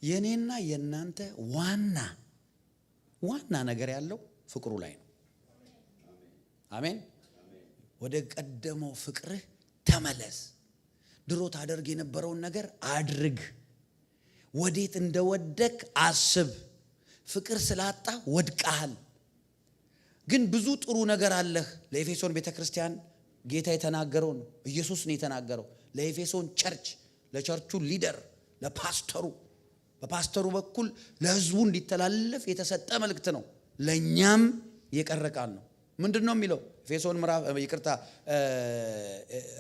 የኔና የናንተ ዋና ነገር ያለው ፍቅሩ ላይ ነው። አሜን። ወደ ቀደመው ፍቅርህ ተመለስ። ድሮ ታደርግ የነበረውን ነገር አድርግ። ወዴት እንደወደቅ አስብ። ፍቅር ስላጣ ወድቀሃል። ግን ብዙ ጥሩ ነገር አለህ። ለኤፌሶን ቤተክርስቲያን ጌታ የተናገረው ነው። ኢየሱስ ነው የተናገረው ለኤፌሶን ቸርች፣ ለቸርቹ ሊደር፣ ለፓስተሩ በፓስተሩ በኩል ለህዝቡ እንዲተላለፍ የተሰጠ መልእክት ነው። ለኛም የቀረ ቃል ነው። ምንድነው የሚለው? ኤፌሶን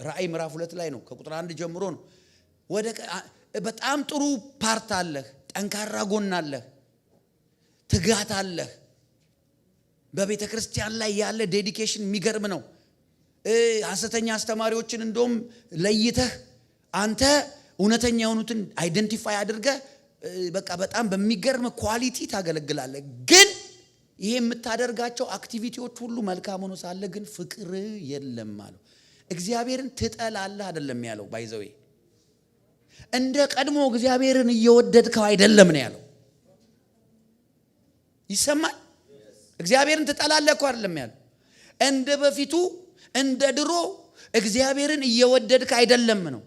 ራእይ ምዕራፍ 2 ላይ ነው። ከቁጥር 1 ጀምሮ ነው። በጣም ጥሩ ፓርት አለህ። ጠንካራ ጎን አለህ። ትጋት አለህ። በቤተ ክርስቲያን ላይ ያለ ዴዲኬሽን የሚገርም ነው። ሐሰተኛ አስተማሪዎችን እንደውም ለይተህ አንተ እውነተኛ የሆኑትን አይደንቲፋይ አድርገህ በቃ በጣም በሚገርም ኳሊቲ ታገለግላለህ። ግን ይሄ የምታደርጋቸው አክቲቪቲዎች ሁሉ መልካም ሆኖ ሳለ ግን ፍቅር የለም ማለት እግዚአብሔርን ትጠላለህ አይደለም ያለው። ባይዘው እንደ ቀድሞ እግዚአብሔርን እየወደድከው አይደለም ነው ያለው። ይሰማል? እግዚአብሔርን ትጠላለህ እኮ አይደለም ያለው። እንደ በፊቱ እንደ ድሮ እግዚአብሔርን እየወደድክ አይደለም ነው።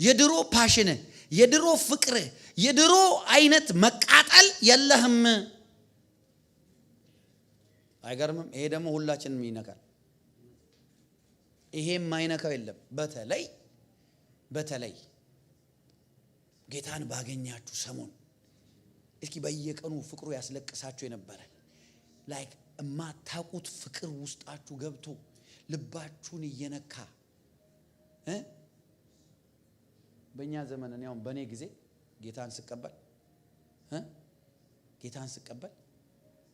የድሮ ፓሽን፣ የድሮ ፍቅር፣ የድሮ አይነት መቃጠል የለህም። አይገርምም? ይሄ ደግሞ ሁላችንም ይነካል። ይሄ የማይነካው የለም። በተለይ ጌታን ባገኛችሁ ሰሞን እስኪ በየቀኑ ፍቅሩ ያስለቅሳችሁ የነበረ ላይክ የማታውቁት ፍቅር ውስጣችሁ ገብቶ ልባችሁን እየነካ በእኛ ዘመን እኔ አሁን በእኔ ጊዜ ጌታን ስቀበል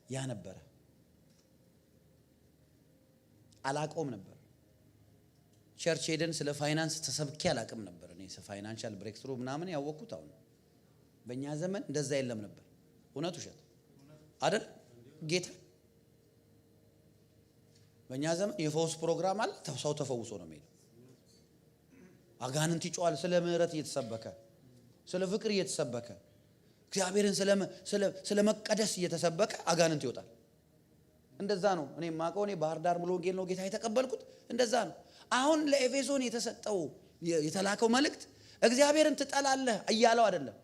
ያ ነበረ። አላቆም ነበር። ቸርች ሄደን ስለ ፋይናንስ ተሰብኬ አላቅም ነበር። እኔ ፋይናንሻል ብሬክ ትሩ ምናምን ያወቅኩት አሁን። በእኛ ዘመን እንደዛ የለም ነበር። እውነት ውሸት አይደል? ጌታ በእኛ ዘመን የፈውስ ፕሮግራም አለ። ሰው ተፈውሶ ነው የሚሄደው። አጋንንት ይጮሃል። ስለ ምህረት እየተሰበከ፣ ስለ ፍቅር እየተሰበከ፣ እግዚአብሔርን ስለ መቀደስ እየተሰበከ አጋንንት ይወጣል። እንደዛ ነው። እኔ ማቀው እኔ ባህር ዳር ሙሉ ወንጌል ነው ጌታ የተቀበልኩት። እንደዛ ነው። አሁን ለኤፌሶን የተላከው መልእክት እግዚአብሔርን ትጠላለህ እያለው አይደለም።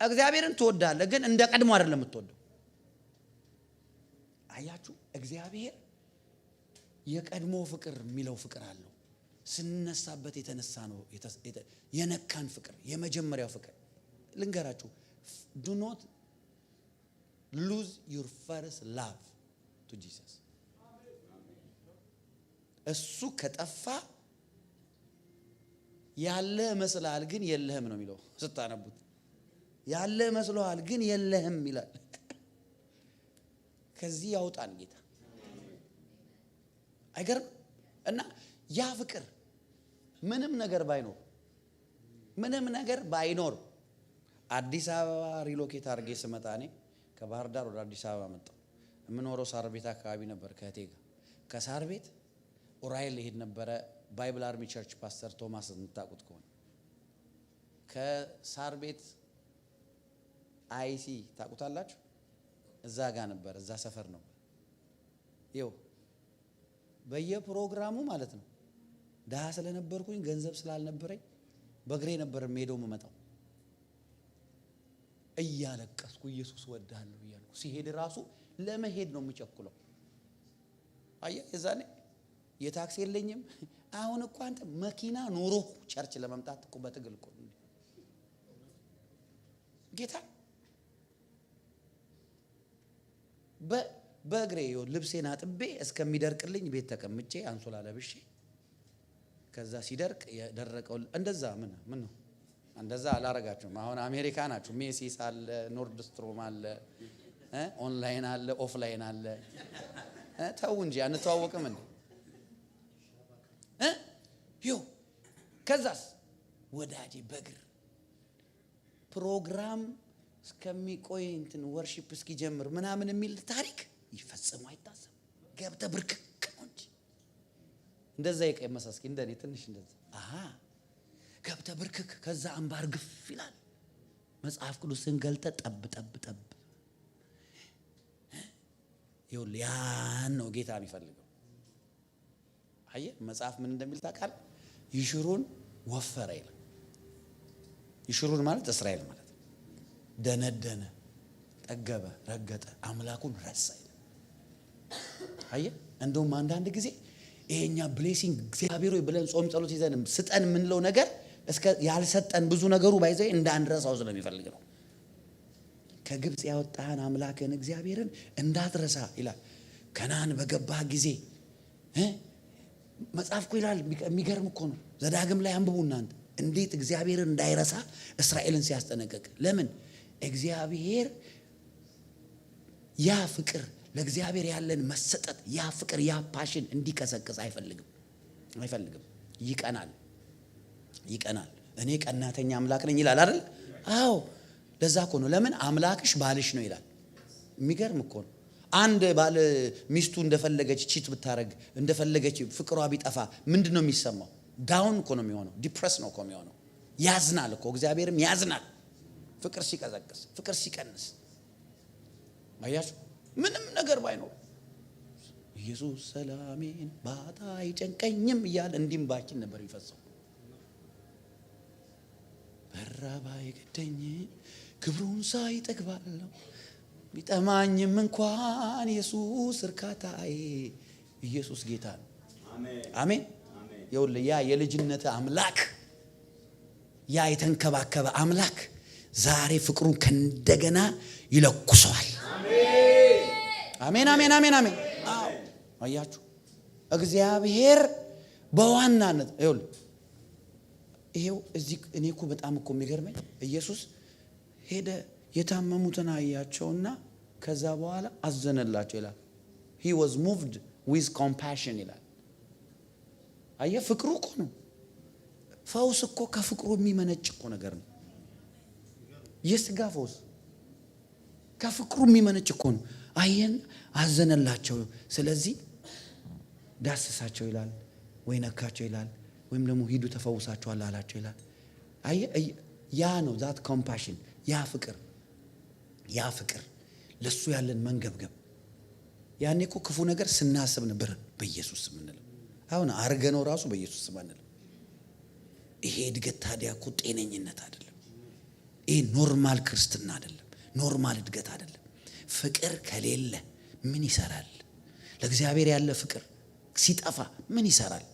እግዚአብሔርን ትወዳለህ፣ ግን እንደ ቀድሞ አይደለም የምትወደው። አያችሁ፣ እግዚአብሔር የቀድሞ ፍቅር የሚለው ፍቅር አለው። ስንነሳበት የተነሳ ነው የነካን ፍቅር፣ የመጀመሪያው ፍቅር። ልንገራችሁ፣ do not lose your first love to Jesus። እሱ ከጠፋ ያለ መስላል ግን የለህም ነው የሚለው ስታነቡት። ያለ መስሎሃል ግን የለህም ይላል። ከዚህ ያውጣን ጌታ። አይገርም? እና ያ ፍቅር ምንም ነገር ባይኖር አዲስ አበባ ሪሎኬት አድርጌ ስመጣ እኔ ከባህር ዳር ወደ አዲስ አበባ መጣሁ። የምኖረው ሳር ቤት አካባቢ ነበር ከእቴ ጋር። ከሳር ቤት ኡራኤል ሄድ ነበረ። ባይብል አርሚ ቸርች ፓስተር ቶማስ የምታውቁት ከሆነ ከሳር ቤት አይሲ ታውቁታላችሁ? እዛ ጋር ነበር፣ እዛ ሰፈር ነበር። ይኸው በየፕሮግራሙ ማለት ነው። ደሃ ስለነበርኩኝ ገንዘብ ስላልነበረኝ በእግሬ ነበር የምሄደው የምመጣው። እያለቀስኩ ኢየሱስ ወዳለሁ እያልኩ ሲሄድ ራሱ ለመሄድ ነው የምቸኩለው። አያ የዛኔ የታክሲ የለኝም። አሁን እኮ አንተ መኪና ኖሮ ቸርች ለመምጣት እኮ በትግል እኮ ጌታ በእግሬ ልብሴን አጥቤ እስከሚደርቅልኝ ቤት ተቀምጬ አንሶላ ለብሼ ከዛ ሲደርቅ የደረቀው እንደዛ ምን ነው እንደዛ አላረጋችሁም? አሁን አሜሪካ ናችሁ። ሜሲስ አለ፣ ኖርድስትሮም አለ፣ ኦንላይን አለ፣ ኦፍላይን አለ። ተው እንጂ አንተዋወቅም እንዴ? ከዛስ ወዳጄ በእግር ፕሮግራም እስከሚቆይ እንትን ወርሺፕ እስኪጀምር ምናምን የሚል ታሪክ ይፈጽሙ አይታሰብ። ገብተህ ብርክክ ነው እንጂ እንደዛ የቀመሰ እስኪ እንደኔ ትንሽ እንደዛ ገብተህ ብርክክ፣ ከዛ አንባር ግፍ ይላል። መጽሐፍ ቅዱስን ገልጠ ጠብ ጠብ ጠብ ይኸውልህ ያን ነው ጌታ የሚፈልገው። አየህ መጽሐፍ ምን እንደሚል ታውቃለህ? ይሽሩን ወፈረ ይላል። ይሽሩን ማለት እስራኤል ማለት ደነደነ፣ ጠገበ፣ ረገጠ፣ አምላኩን ረሳ ይላል። አየህ እንደውም አንዳንድ ጊዜ ይሄኛ ብሌሲንግ እግዚአብሔር ሆይ ብለን ጾም ጸሎት ይዘን ስጠን የምንለው ነገር እስከ ያልሰጠን ብዙ ነገሩ ባይዘይ እንዳንረሳው ስለሚፈልግ ነው። ከግብጽ ያወጣህን አምላክን እግዚአብሔርን እንዳትረሳ ይላል። ከናን በገባህ ጊዜ መጽሐፍ እኮ ይላል። የሚገርም እኮ ነው። ዘዳግም ላይ አንብቡ እናንተ እንዴት እግዚአብሔርን እንዳይረሳ እስራኤልን ሲያስጠነቅቅ። ለምን እግዚአብሔር ያ ፍቅር ለእግዚአብሔር ያለን መሰጠት ያ ፍቅር ያ ፓሽን እንዲቀሰቅስ አይፈልግም። ይቀናል። እኔ ቀናተኛ አምላክ ነኝ ይላል አይደል? አዎ ለዛ እኮ ነው። ለምን አምላክሽ ባልሽ ነው ይላል። የሚገርም እኮ ነው። አንድ ባል ሚስቱ እንደፈለገች ቺት ብታረግ እንደፈለገች ፍቅሯ ቢጠፋ ምንድነው የሚሰማው? ዳውን እኮ ነው የሚሆነው። ዲፕረስ ነው እኮ የሚሆነው። ያዝናል እኮ እግዚአብሔርም ያዝናል። ፍቅር ሲቀዘቅዝ ፍቅር ሲቀንስ አያችሁ ምንም ነገር ባይኖር ኢየሱስ ሰላሜን ባታ አይጨንቀኝም እያለ እንዲምባችን ነበር ይፈጸው። በራባ ይገደኝ ክብሩን ሳይጠግባለሁ ቢጠማኝም እንኳን ኢየሱስ እርካታዬ። ኢየሱስ ጌታ ነው። አሜን። ይኸውልህ ያ የልጅነት አምላክ ያ የተንከባከበ አምላክ ዛሬ ፍቅሩን ከእንደገና ይለኩሰዋል። አሜን አሜን አሜን አሜን። አዎ አያችሁ እግዚአብሔር በዋናነት ይሄው እዚህ እኔ እኮ በጣም እኮ የሚገርመኝ ኢየሱስ ሄደ የታመሙትን አያቸውና ከዛ በኋላ አዘነላቸው ይላል። he was moved with compassion ይላል። አየ ፍቅሩ እኮ ነው። ፈውስ እኮ ከፍቅሩ የሚመነጭ እኮ ነገር ነው። የስጋ ፈውስ ከፍቅሩ የሚመነጭ እኮ ነው። አየን አዘነላቸው። ስለዚህ ዳሰሳቸው ይላል ወይ ነካቸው ይላል ወይም ደግሞ ሂዱ ተፈውሳቸዋል አላቸው ይላል። አየ ያ ነው that compassion ያ ፍቅር ለሱ ያለን መንገብገብ። ያኔ እኮ ክፉ ነገር ስናስብ ነበር በኢየሱስ ስም እንል። አሁን አርገነው ራሱ በኢየሱስ ስም አንል። ይሄ እድገት ታዲያ እኮ ጤነኝነት አይደለም። ይሄ ኖርማል ክርስትና አይደለም። ኖርማል እድገት አይደለም። ፍቅር ከሌለ ምን ይሰራል? ለእግዚአብሔር ያለ ፍቅር ሲጠፋ ምን ይሰራል?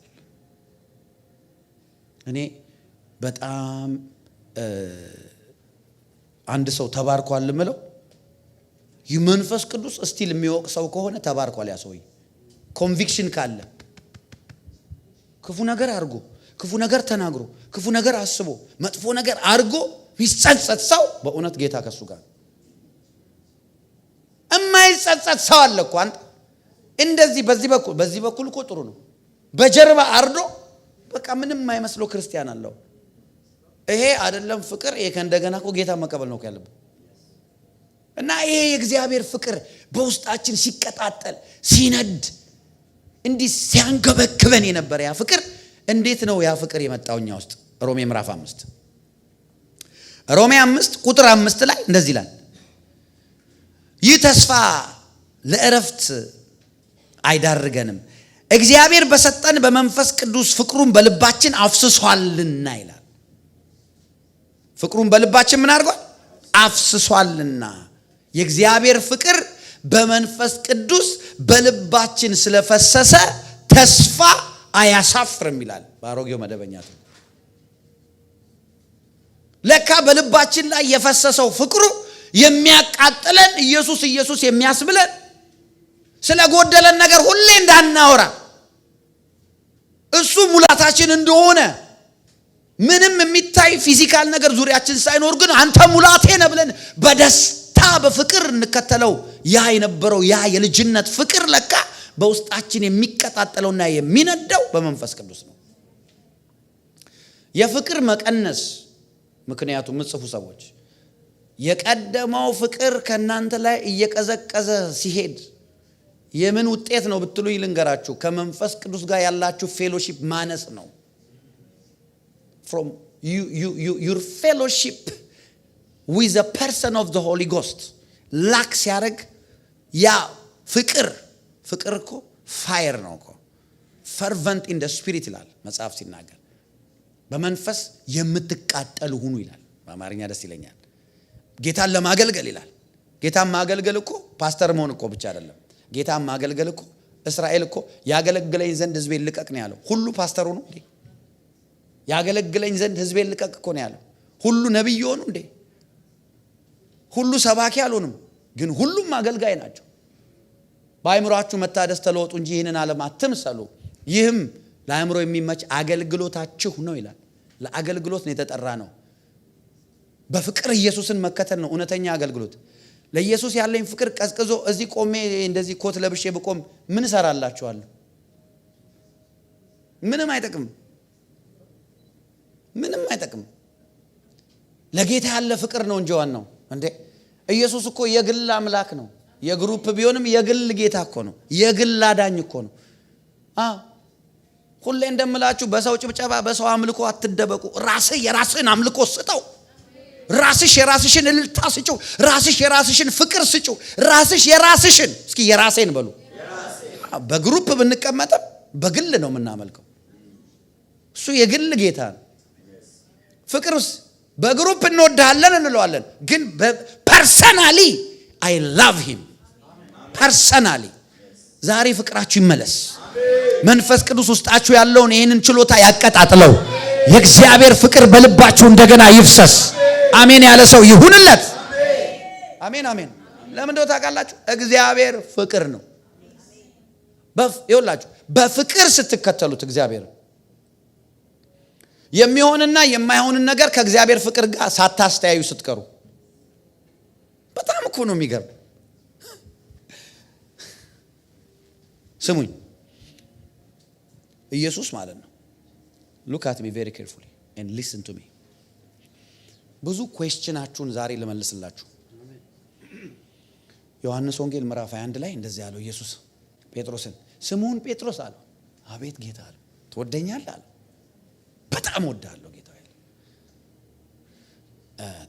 እኔ በጣም አንድ ሰው ተባርኳል ልምለው የመንፈስ ቅዱስ እስቲል የሚወቅሰው ከሆነ ተባርኳል ያ ሰውዬ። ኮንቪክሽን ካለ ክፉ ነገር አርጎ ክፉ ነገር ተናግሮ ክፉ ነገር አስቦ መጥፎ ነገር አርጎ ይጸጸት ሰው በእውነት ጌታ ከሱ ጋር የማይጸጸት ሰው አለ እኮ። አንተ እንደዚህ በዚህ በኩል እኮ ጥሩ ነው፣ በጀርባ አርዶ በቃ ምንም የማይመስለው ክርስቲያን አለው። ይሄ አይደለም ፍቅር። ይሄ ከእንደገና እኮ ጌታ መቀበል ነው ያለበት። እና ይሄ የእግዚአብሔር ፍቅር በውስጣችን ሲቀጣጠል ሲነድ እንዲህ ሲያንገበክበን የነበረ ያ ፍቅር እንዴት ነው ያ ፍቅር የመጣውኛ ውስጥ? ሮሜ ምዕራፍ 5 ቁጥር 5 ላይ እንደዚህ ይላል፣ ይህ ተስፋ ለእረፍት አይዳርገንም እግዚአብሔር በሰጠን በመንፈስ ቅዱስ ፍቅሩን በልባችን አፍስሷልና ይላል። ፍቅሩን በልባችን ምን አድርጓል? አፍስሷልና። የእግዚአብሔር ፍቅር በመንፈስ ቅዱስ በልባችን ስለፈሰሰ ተስፋ አያሳፍርም ይላል በአሮጌው መደበኛ። ለካ በልባችን ላይ የፈሰሰው ፍቅሩ የሚያቃጥለን ኢየሱስ የሚያስብለን ስለጎደለን ነገር ሁሌ እንዳናወራ እሱ ሙላታችን እንደሆነ ምንም የሚታይ ፊዚካል ነገር ዙሪያችን ሳይኖር ግን አንተ ሙላቴ ነህ ብለን በደስታ በፍቅር እንከተለው ያ የነበረው ያ የልጅነት ፍቅር ለካ በውስጣችን የሚቀጣጠለውና የሚነደው በመንፈስ ቅዱስ ነው። የፍቅር መቀነስ ምክንያቱ ምጽፉ ሰዎች የቀደመው ፍቅር ከናንተ ላይ እየቀዘቀዘ ሲሄድ የምን ውጤት ነው ብትሉ ይልንገራችሁ፣ ከመንፈስ ቅዱስ ጋር ያላችሁ ፌሎሺፕ ማነስ ነው። from your fellowship with the person of the Holy Ghost ላክ ሲያደርግ ያ ፍቅር እኮ ፋየር ነው እኮ fervent in the spirit ይላል መጽሐፍ ሲናገር በመንፈስ የምትቃጠሉ ሁኑ ይላል። በአማርኛ ደስ ይለኛል። ጌታን ለማገልገል ይላል። ጌታን ማገልገል እኮ ፓስተር መሆን እኮ ብቻ አይደለም። ጌታን ማገልገል እኮ እስራኤል እኮ ያገለግለኝ ዘንድ ሕዝቤን ልቀቅ ነው ያለው። ሁሉ ፓስተር ሆኑ እንዴ? ያገለግለኝ ዘንድ ሕዝቤን ልቀቅ እኮ ነው ያለው። ሁሉ ነብይ ሆኑ እንዴ? ሁሉ ሰባኪ አልሆኑም፣ ግን ሁሉም አገልጋይ ናቸው። በአእምሮአችሁ መታደስ ተለወጡ እንጂ ይህንን ዓለም አትምሰሉ፣ ይህም ለአእምሮ የሚመች አገልግሎታችሁ ነው ይላል። ለአገልግሎት ነው የተጠራ ነው። በፍቅር ኢየሱስን መከተል ነው እውነተኛ አገልግሎት። ለኢየሱስ ያለኝ ፍቅር ቀዝቅዞ እዚህ ቆሜ እንደዚህ ኮት ለብሼ ብቆም ምን እሰራላችኋለሁ? ምንም አይጠቅም፣ ምንም አይጠቅም። ለጌታ ያለ ፍቅር ነው እንጂ ዋናው እንዴ ኢየሱስ እኮ የግል አምላክ ነው። የግሩፕ ቢሆንም የግል ጌታ እኮ ነው። የግል አዳኝ እኮ ነው። ሁሌ እንደምላችሁ በሰው ጭብጨባ በሰው አምልኮ አትደበቁ። ራስህ የራስህን አምልኮ ስጠው። ራስሽ የራስሽን እልልታ ስጪው። ራስሽ የራስሽን ፍቅር ስጪው። ራስሽ የራስሽን እስኪ የራሴን በሉ። በግሩፕ ብንቀመጥም በግል ነው የምናመልከው። እሱ የግል ጌታ ነው። ፍቅርስ በግሩፕ እንወዳለን እንለዋለን፣ ግን ፐርሰናሊ I love him ፐርሰናሊ። ዛሬ ፍቅራችሁ ይመለስ። መንፈስ ቅዱስ ውስጣችሁ ያለውን ይህንን ችሎታ ያቀጣጥለው። የእግዚአብሔር ፍቅር በልባችሁ እንደገና ይፍሰስ። አሜን ያለ ሰው ይሁንለት። አሜን አሜን። ለምን እንደው ታውቃላችሁ? እግዚአብሔር ፍቅር ነው። ይኸውላችሁ በፍቅር ስትከተሉት እግዚአብሔር የሚሆንና የማይሆንን ነገር ከእግዚአብሔር ፍቅር ጋር ሳታስተያዩ ስትቀሩ በጣም እኮ ነው የሚገርም። ስሙኝ ኢየሱስ ማለት ነው። look at me very carefully and listen to me። ብዙ ኩዌስችናችሁን ዛሬ ልመልስላችሁ። ዮሐንስ ወንጌል ምዕራፍ 21 ላይ እንደዚህ ያለው ኢየሱስ ጴጥሮስን ስምዖን ጴጥሮስ አለው፣ አቤት ጌታ አለው፣ ትወደኛለህ አለው። በጣም ወዳለሁ ጌታ አለ።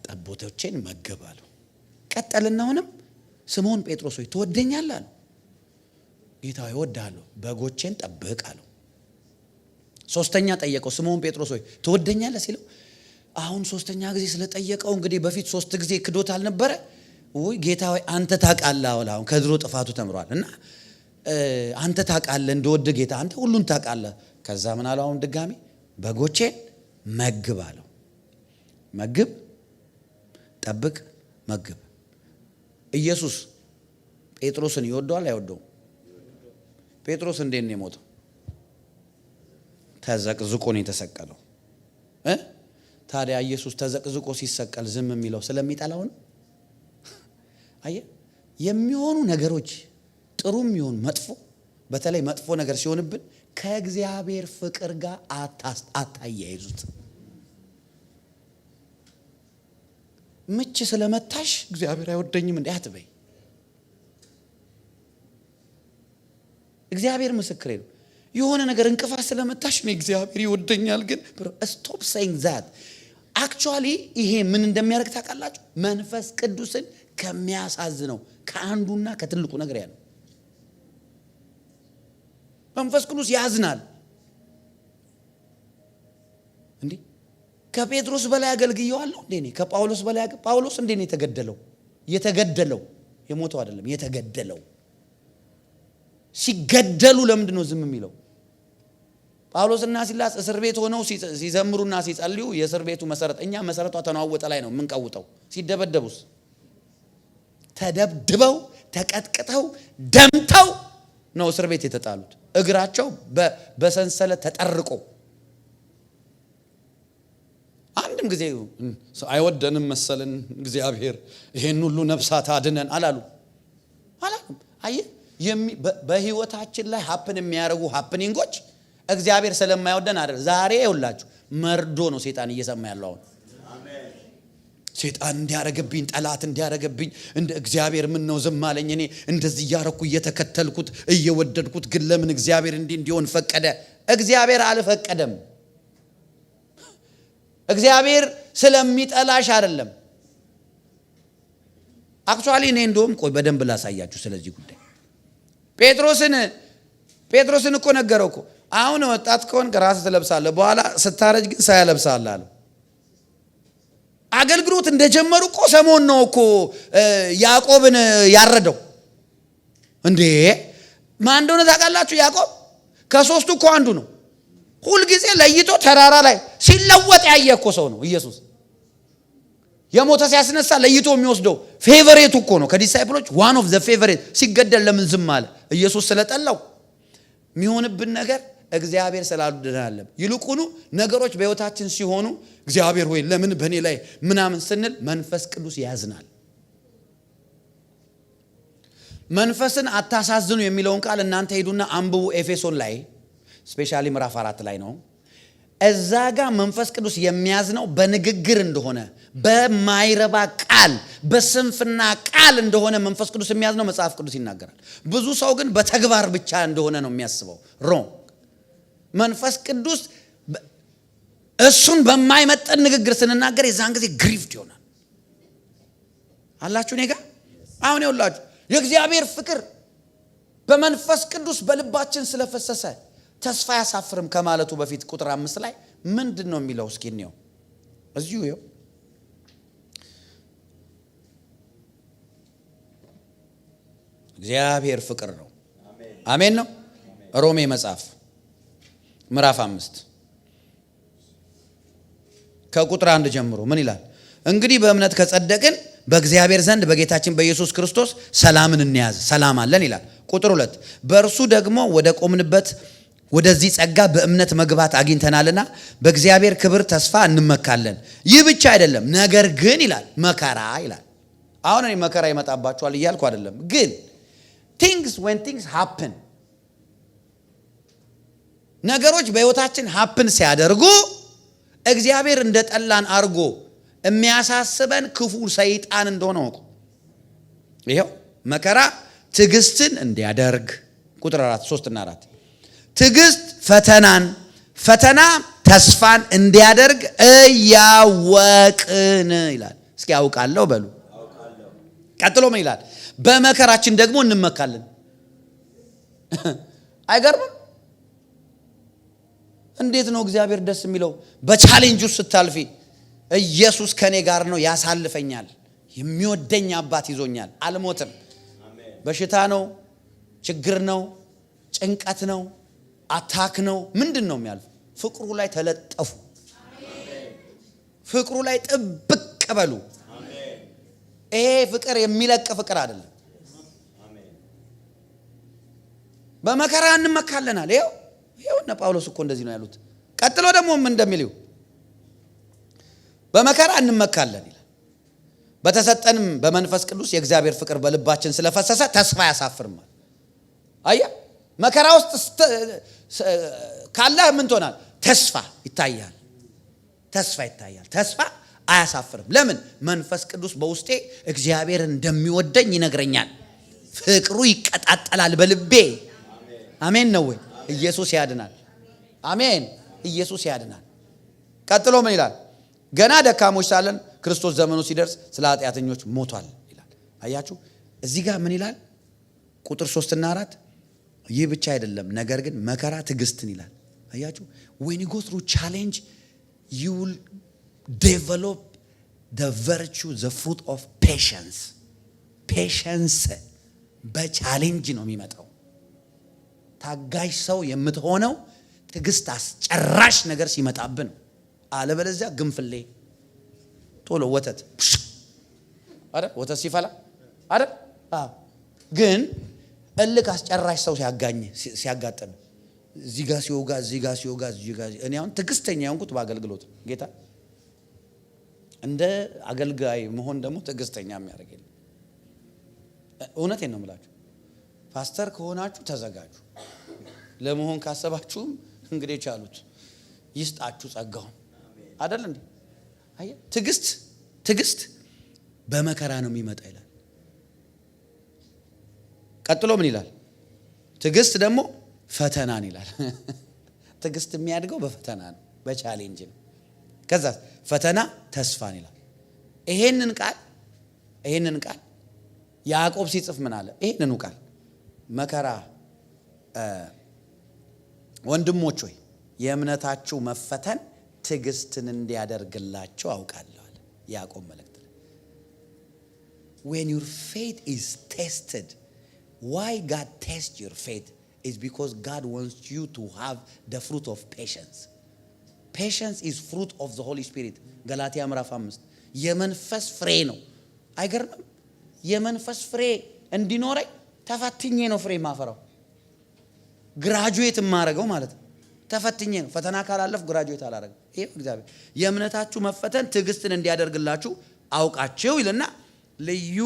ጠቦቶቼን መግብ አለው። ቀጠልና ሆነም ስምዖን ጴጥሮስ ሆይ ትወደኛለህ አለው። ጌታ ሆይ እወድሃለሁ፣ በጎቼን ጠብቅ አለው። ሶስተኛ ጠየቀው፣ ስምዖን ጴጥሮስ ሆይ ትወደኛለህ ሲለው አሁን ሶስተኛ ጊዜ ስለጠየቀው እንግዲህ በፊት 3 ጊዜ ክዶት አልነበረ ወይ? ጌታ ሆይ አንተ ታውቃለህ አለ። አሁን ከድሮ ጥፋቱ ተምሯል እና አንተ ታውቃለህ፣ እንደወድ ጌታ አንተ ሁሉን ታውቃለህ። ከዛ ምን አለው? አሁን ድጋሚ በጎቼን መግብ አለው። መግብ፣ ጠብቅ፣ መግብ። ኢየሱስ ጴጥሮስን ይወደዋል አይወደውም? ጴጥሮስ እንዴት ነው የሞተው? ተዘቅዝቆ ነው የተሰቀለው። ታዲያ ኢየሱስ ተዘቅዝቆ ሲሰቀል ዝም የሚለው ስለሚጠላው ነው? አየ የሚሆኑ ነገሮች ጥሩም ይሁን መጥፎ፣ በተለይ መጥፎ ነገር ሲሆንብን ከእግዚአብሔር ፍቅር ጋር አታያይዙት። ምች ስለመታሽ እግዚአብሔር አይወደኝም እንዴ አትበይ። እግዚአብሔር ምስክሬ ነው። የሆነ ነገር እንቅፋት ስለመታሽ ነው እግዚአብሔር ይወደኛል ግን stop saying that actually ይሄ ምን እንደሚያደርግ ታውቃላችሁ? መንፈስ ቅዱስን ከሚያሳዝነው ከአንዱና ከትልቁ ነገር ያለው መንፈስ ቅዱስ ያዝናል እንዴ። ከጴጥሮስ በላይ አገልግየዋለሁ እንዴ እኔ? ከጳውሎስ በላይ ጳውሎስ እንዴ ነው የተገደለው? የሞተው አይደለም የተገደለው። ሲገደሉ ለምንድን ነው ዝም የሚለው? ጳውሎስና ሲላስ እስር ቤት ሆነው ሲዘምሩና ሲጸልዩ የእስር ቤቱ መሰረት እኛ መሰረቷ ተናወጠ ላይ ነው የምንቀውጠው። ሲደበደቡስ ተደብድበው ተቀጥቅጠው ደምተው ነው እስር ቤት የተጣሉት። እግራቸው በሰንሰለት ተጠርቆ አንድም ጊዜ አይወደንም መሰለን እግዚአብሔር ይሄን ሁሉ ነፍሳት አድነን አላሉ። አየህ በህይወታችን ላይ ሀፕን የሚያደርጉ ሀፕኒንጎች እግዚአብሔር ስለማይወደን አይደል። ዛሬ ይውላችሁ መርዶ ነው ሴጣን እየሰማ ያለው። አሁን ሴጣን እንዲያረገብኝ ጠላት እንዲያረገብኝ እንደ እግዚአብሔር ምን ነው ዝም አለኝ? እኔ እንደዚህ ያረኩ እየተከተልኩት እየወደድኩት ግን ለምን እግዚአብሔር እንዲሆን ፈቀደ? እግዚአብሔር አልፈቀደም። እግዚአብሔር ስለሚጠላሽ አይደለም። አክቹአሊ እኔ እንደውም ቆይ በደንብ ላሳያችሁ ስለዚህ ጉዳይ። ጴጥሮስን እኮ ነገረው እኮ አሁን ወጣት ከሆን ራስህ ትለብሳለህ፣ በኋላ ስታረጅ ግን ሳያለብሳለህ አለው። አገልግሎት እንደጀመሩ እኮ ሰሞን ነው እኮ ያዕቆብን ያረደው። እንዴ ማን እንደሆነ ታውቃላችሁ? ያዕቆብ ከሶስቱ እኮ አንዱ ነው። ሁልጊዜ ለይቶ ተራራ ላይ ሲለወጥ ያየ እኮ ሰው ነው ኢየሱስ። የሞተ ሲያስነሳ ለይቶ የሚወስደው ፌቨሬቱ እኮ ነው። ከዲሳይፕሎች ዋን ኦፍ ዘ ፌቨሬት። ሲገደል ለምን ዝም አለ? ኢየሱስ ስለጠላው። የሚሆንብን ነገር እግዚአብሔር ስላልወደደን። ይልቁኑ ነገሮች በሕይወታችን ሲሆኑ እግዚአብሔር ሆይ ለምን በእኔ ላይ ምናምን ስንል መንፈስ ቅዱስ ያዝናል። መንፈስን አታሳዝኑ የሚለውን ቃል እናንተ ሄዱና አንብቡ። ኤፌሶን ላይ ስፔሻሊ ምዕራፍ 4 ላይ ነው። እዛ ጋር መንፈስ ቅዱስ የሚያዝነው በንግግር እንደሆነ፣ በማይረባ ቃል፣ በስንፍና ቃል እንደሆነ መንፈስ ቅዱስ የሚያዝነው መጽሐፍ ቅዱስ ይናገራል። ብዙ ሰው ግን በተግባር ብቻ እንደሆነ ነው የሚያስበው። ሮንግ። መንፈስ ቅዱስ እሱን በማይመጠን ንግግር ስንናገር የዛን ጊዜ ግሪፍድ ይሆናል። አላችሁ እኔ ጋር አሁን ይኸውላችሁ የእግዚአብሔር ፍቅር በመንፈስ ቅዱስ በልባችን ስለፈሰሰ ተስፋ ያሳፍርም ከማለቱ በፊት ቁጥር 5 ላይ ምንድን ነው የሚለው? እስኪ እንየው። እዚሁ ይኸው እግዚአብሔር ፍቅር ነው። አሜን ነው። ሮሜ መጽሐፍ ምዕራፍ 5 ከቁጥር 1 ጀምሮ ምን ይላል? እንግዲህ በእምነት ከጸደቅን በእግዚአብሔር ዘንድ በጌታችን በኢየሱስ ክርስቶስ ሰላምን እንያዝ፣ ሰላም አለን ይላል። ቁጥር 2 በእርሱ ደግሞ ወደ ቆምንበት ወደዚህ ጸጋ በእምነት መግባት አግኝተናልና በእግዚአብሔር ክብር ተስፋ እንመካለን። ይህ ብቻ አይደለም፣ ነገር ግን ይላል መከራ ይላል። አሁን እኔ መከራ ይመጣባችኋል እያልኩ አይደለም፣ ግን when things happen ነገሮች በሕይወታችን happen ሲያደርጉ እግዚአብሔር እንደጠላን አርጎ የሚያሳስበን ክፉ ሰይጣን እንደሆነ ወቁ። ይሄው መከራ ትዕግስትን እንዲያደርግ ቁጥር 4 3 እና 4 ትዕግስት ፈተናን፣ ፈተና ተስፋን እንዲያደርግ እያወቅን ይላል። እስኪ ያውቃለሁ በሉ። ቀጥሎ ምን ይላል? በመከራችን ደግሞ እንመካለን። አይገርምም? እንዴት ነው እግዚአብሔር ደስ የሚለው? በቻሌንጅ ውስጥ ስታልፊ ኢየሱስ ከኔ ጋር ነው፣ ያሳልፈኛል፣ የሚወደኝ አባት ይዞኛል፣ አልሞትም። በሽታ ነው፣ ችግር ነው፣ ጭንቀት ነው፣ አታክ ነው፣ ምንድን ነው የሚያልፍ? ፍቅሩ ላይ ተለጠፉ። ፍቅሩ ላይ ጥብቅ በሉ። ይሄ ፍቅር የሚለቅ ፍቅር አይደለም። በመከራ እንመካለናል። ይሄው እነ ጳውሎስ እኮ እንደዚህ ነው ያሉት። ቀጥሎ ደግሞ ምን እንደሚለው በመከራ እንመካለን ይላል። በተሰጠንም በመንፈስ ቅዱስ የእግዚአብሔር ፍቅር በልባችን ስለፈሰሰ ተስፋ ያሳፍርማል። አያ መከራ ውስጥ ካለ ምን ትሆናል? ተስፋ ይታያል። ተስፋ ይታያል። ተስፋ አያሳፍርም። ለምን? መንፈስ ቅዱስ በውስጤ እግዚአብሔር እንደሚወደኝ ይነግረኛል። ፍቅሩ ይቀጣጠላል በልቤ። አሜን ነው ወይ? ኢየሱስ ያድናል። አሜን። ኢየሱስ ያድናል። ቀጥሎ ምን ይላል? ገና ደካሞች ሳለን ክርስቶስ ዘመኑ ሲደርስ ስለ ኃጢአተኞች ሞቷል ይላል። አያችሁ እዚህ ጋር ምን ይላል? ቁጥር 3 እና 4 ይህ ብቻ አይደለም፣ ነገር ግን መከራ ትዕግስትን ይላል። አያችሁ when you go through challenge you will develop the virtue, the fruit of patience. patience በቻሌንጅ ነው የሚመጣው። ታጋሽ ሰው የምትሆነው ትዕግስት አስጨራሽ ነገር ሲመጣብን፣ አለበለዚያ ግንፍሌ ቶሎ ወተት አይደል? ወተት ሲፈላ አይደል? ግን እልክ አስጨራሽ ሰው ሲያጋጥም እዚህ ጋር ሲወጋ እዚህ ጋር ሲወጋ እዚህ ጋር እኔ አሁን ትዕግስተኛ የሆንኩት በአገልግሎት ጌታ እንደ አገልጋይ መሆን ደግሞ ትዕግስተኛ የሚያደርገኝ እውነቴን ነው የምላችሁ። ፓስተር ከሆናችሁ ተዘጋጁ። ለመሆን ካሰባችሁም እንግዲህ ቻሉት ይስጣችሁ ጸጋውን አይደል እንዴ? አየ ትዕግስት በመከራ ነው የሚመጣ ይላል። ቀጥሎ ምን ይላል? ትዕግስት ደግሞ ፈተናን ይላል። ትዕግስት የሚያድገው በፈተና ነው፣ በቻሌንጅ ነው። ከዛ ፈተና ተስፋን ይላል። ይሄንን ቃል ያዕቆብ ሲጽፍ ምን አለ? ይሄንኑ ቃል መከራ ወንድሞች ሆይ የእምነታችሁ መፈተን ትዕግስትን እንዲያደርግላችሁ አውቃለሁ አለ ያዕቆብ መልእክት። When your faith is tested, why God tests your faith is because God wants you to have the fruit of patience. Patience is fruit of the Holy Spirit. ገላትያ ምዕራፍ 5 የመንፈስ ፍሬ ነው። አይገርምም? የመንፈስ ፍሬ እንዲኖረኝ ተፈትኜ ነው ፍሬ ማፈራው። ግራጁዌት ማረገው ማለት ነው። ተፈትኜ ነው። ፈተና ካላለፍ ግራጁዌት አላረገም። ይሄ እግዚአብሔር የእምነታችሁ መፈተን ትዕግስትን እንዲያደርግላችሁ አውቃችሁ ይልና ልዩ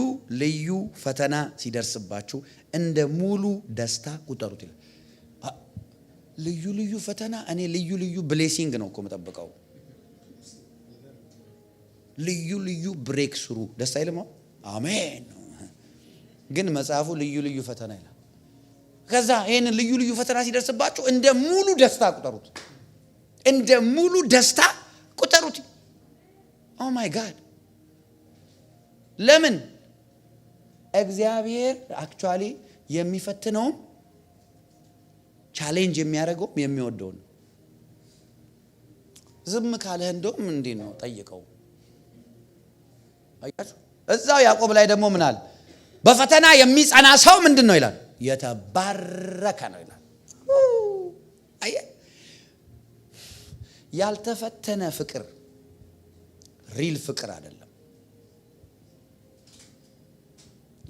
ልዩ ፈተና ሲደርስባችሁ እንደ ሙሉ ደስታ ቁጠሩት ይላል። ልዩ ልዩ ፈተና እኔ ልዩ ልዩ ብሌሲንግ ነው እኮ መጠበቀው። ልዩ ልዩ ብሬክ ስሩ ደስ አይልም? አሜን። ግን መጽሐፉ ልዩ ልዩ ፈተና ይላል። ከዛ ይሄን ልዩ ልዩ ፈተና ሲደርስባችሁ እንደ ሙሉ ደስታ ቁጠሩት። እንደ ሙሉ ደስታ ቁጠሩት። ኦ ማይ ጋድ! ለምን? እግዚአብሔር አክቹአሊ የሚፈትነው ቻሌንጅ የሚያደርገው የሚወደው ነው። ዝም ካለህ እንደውም እንዴ ነው ጠይቀው። አያችሁ? እዛው ያዕቆብ ላይ ደግሞ ምን አለ? በፈተና የሚጸና ሰው ምንድነው ይላል? የተባረከ ነው ይላል። አየ ያልተፈተነ ፍቅር ሪል ፍቅር አይደለም።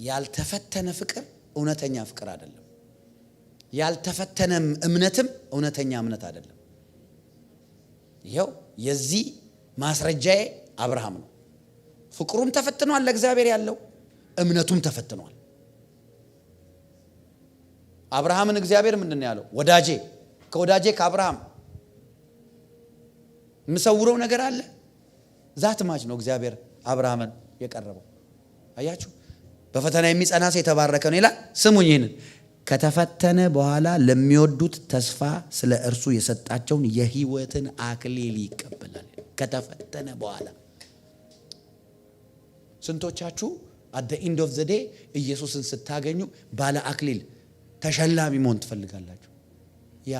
ያልተፈተነ ፍቅር እውነተኛ ፍቅር አይደለም። ያልተፈተነ እምነትም እውነተኛ እምነት አይደለም። ይሄው የዚህ ማስረጃዬ አብርሃም ነው። ፍቅሩም ተፈትኗል ለእግዚአብሔር ያለው፣ እምነቱም ተፈትኗል። አብርሃምን እግዚአብሔር ምንድነው ያለው? ወዳጄ ከወዳጄ ከአብርሃም ምሰውረው ነገር አለ? ዛት ማች ነው እግዚአብሔር አብርሃምን የቀረበው። አያችሁ? በፈተና የሚጸና ሰው የተባረከ ነው ይላል። ስሙኝ፣ ይሄንን ከተፈተነ በኋላ ለሚወዱት ተስፋ ስለ እርሱ የሰጣቸውን የሕይወትን አክሊል ይቀበላል። ከተፈተነ በኋላ ስንቶቻችሁ at the end of the day ኢየሱስን ስታገኙ ባለ አክሊል ተሸላሚ መሆን ትፈልጋላችሁ? ያ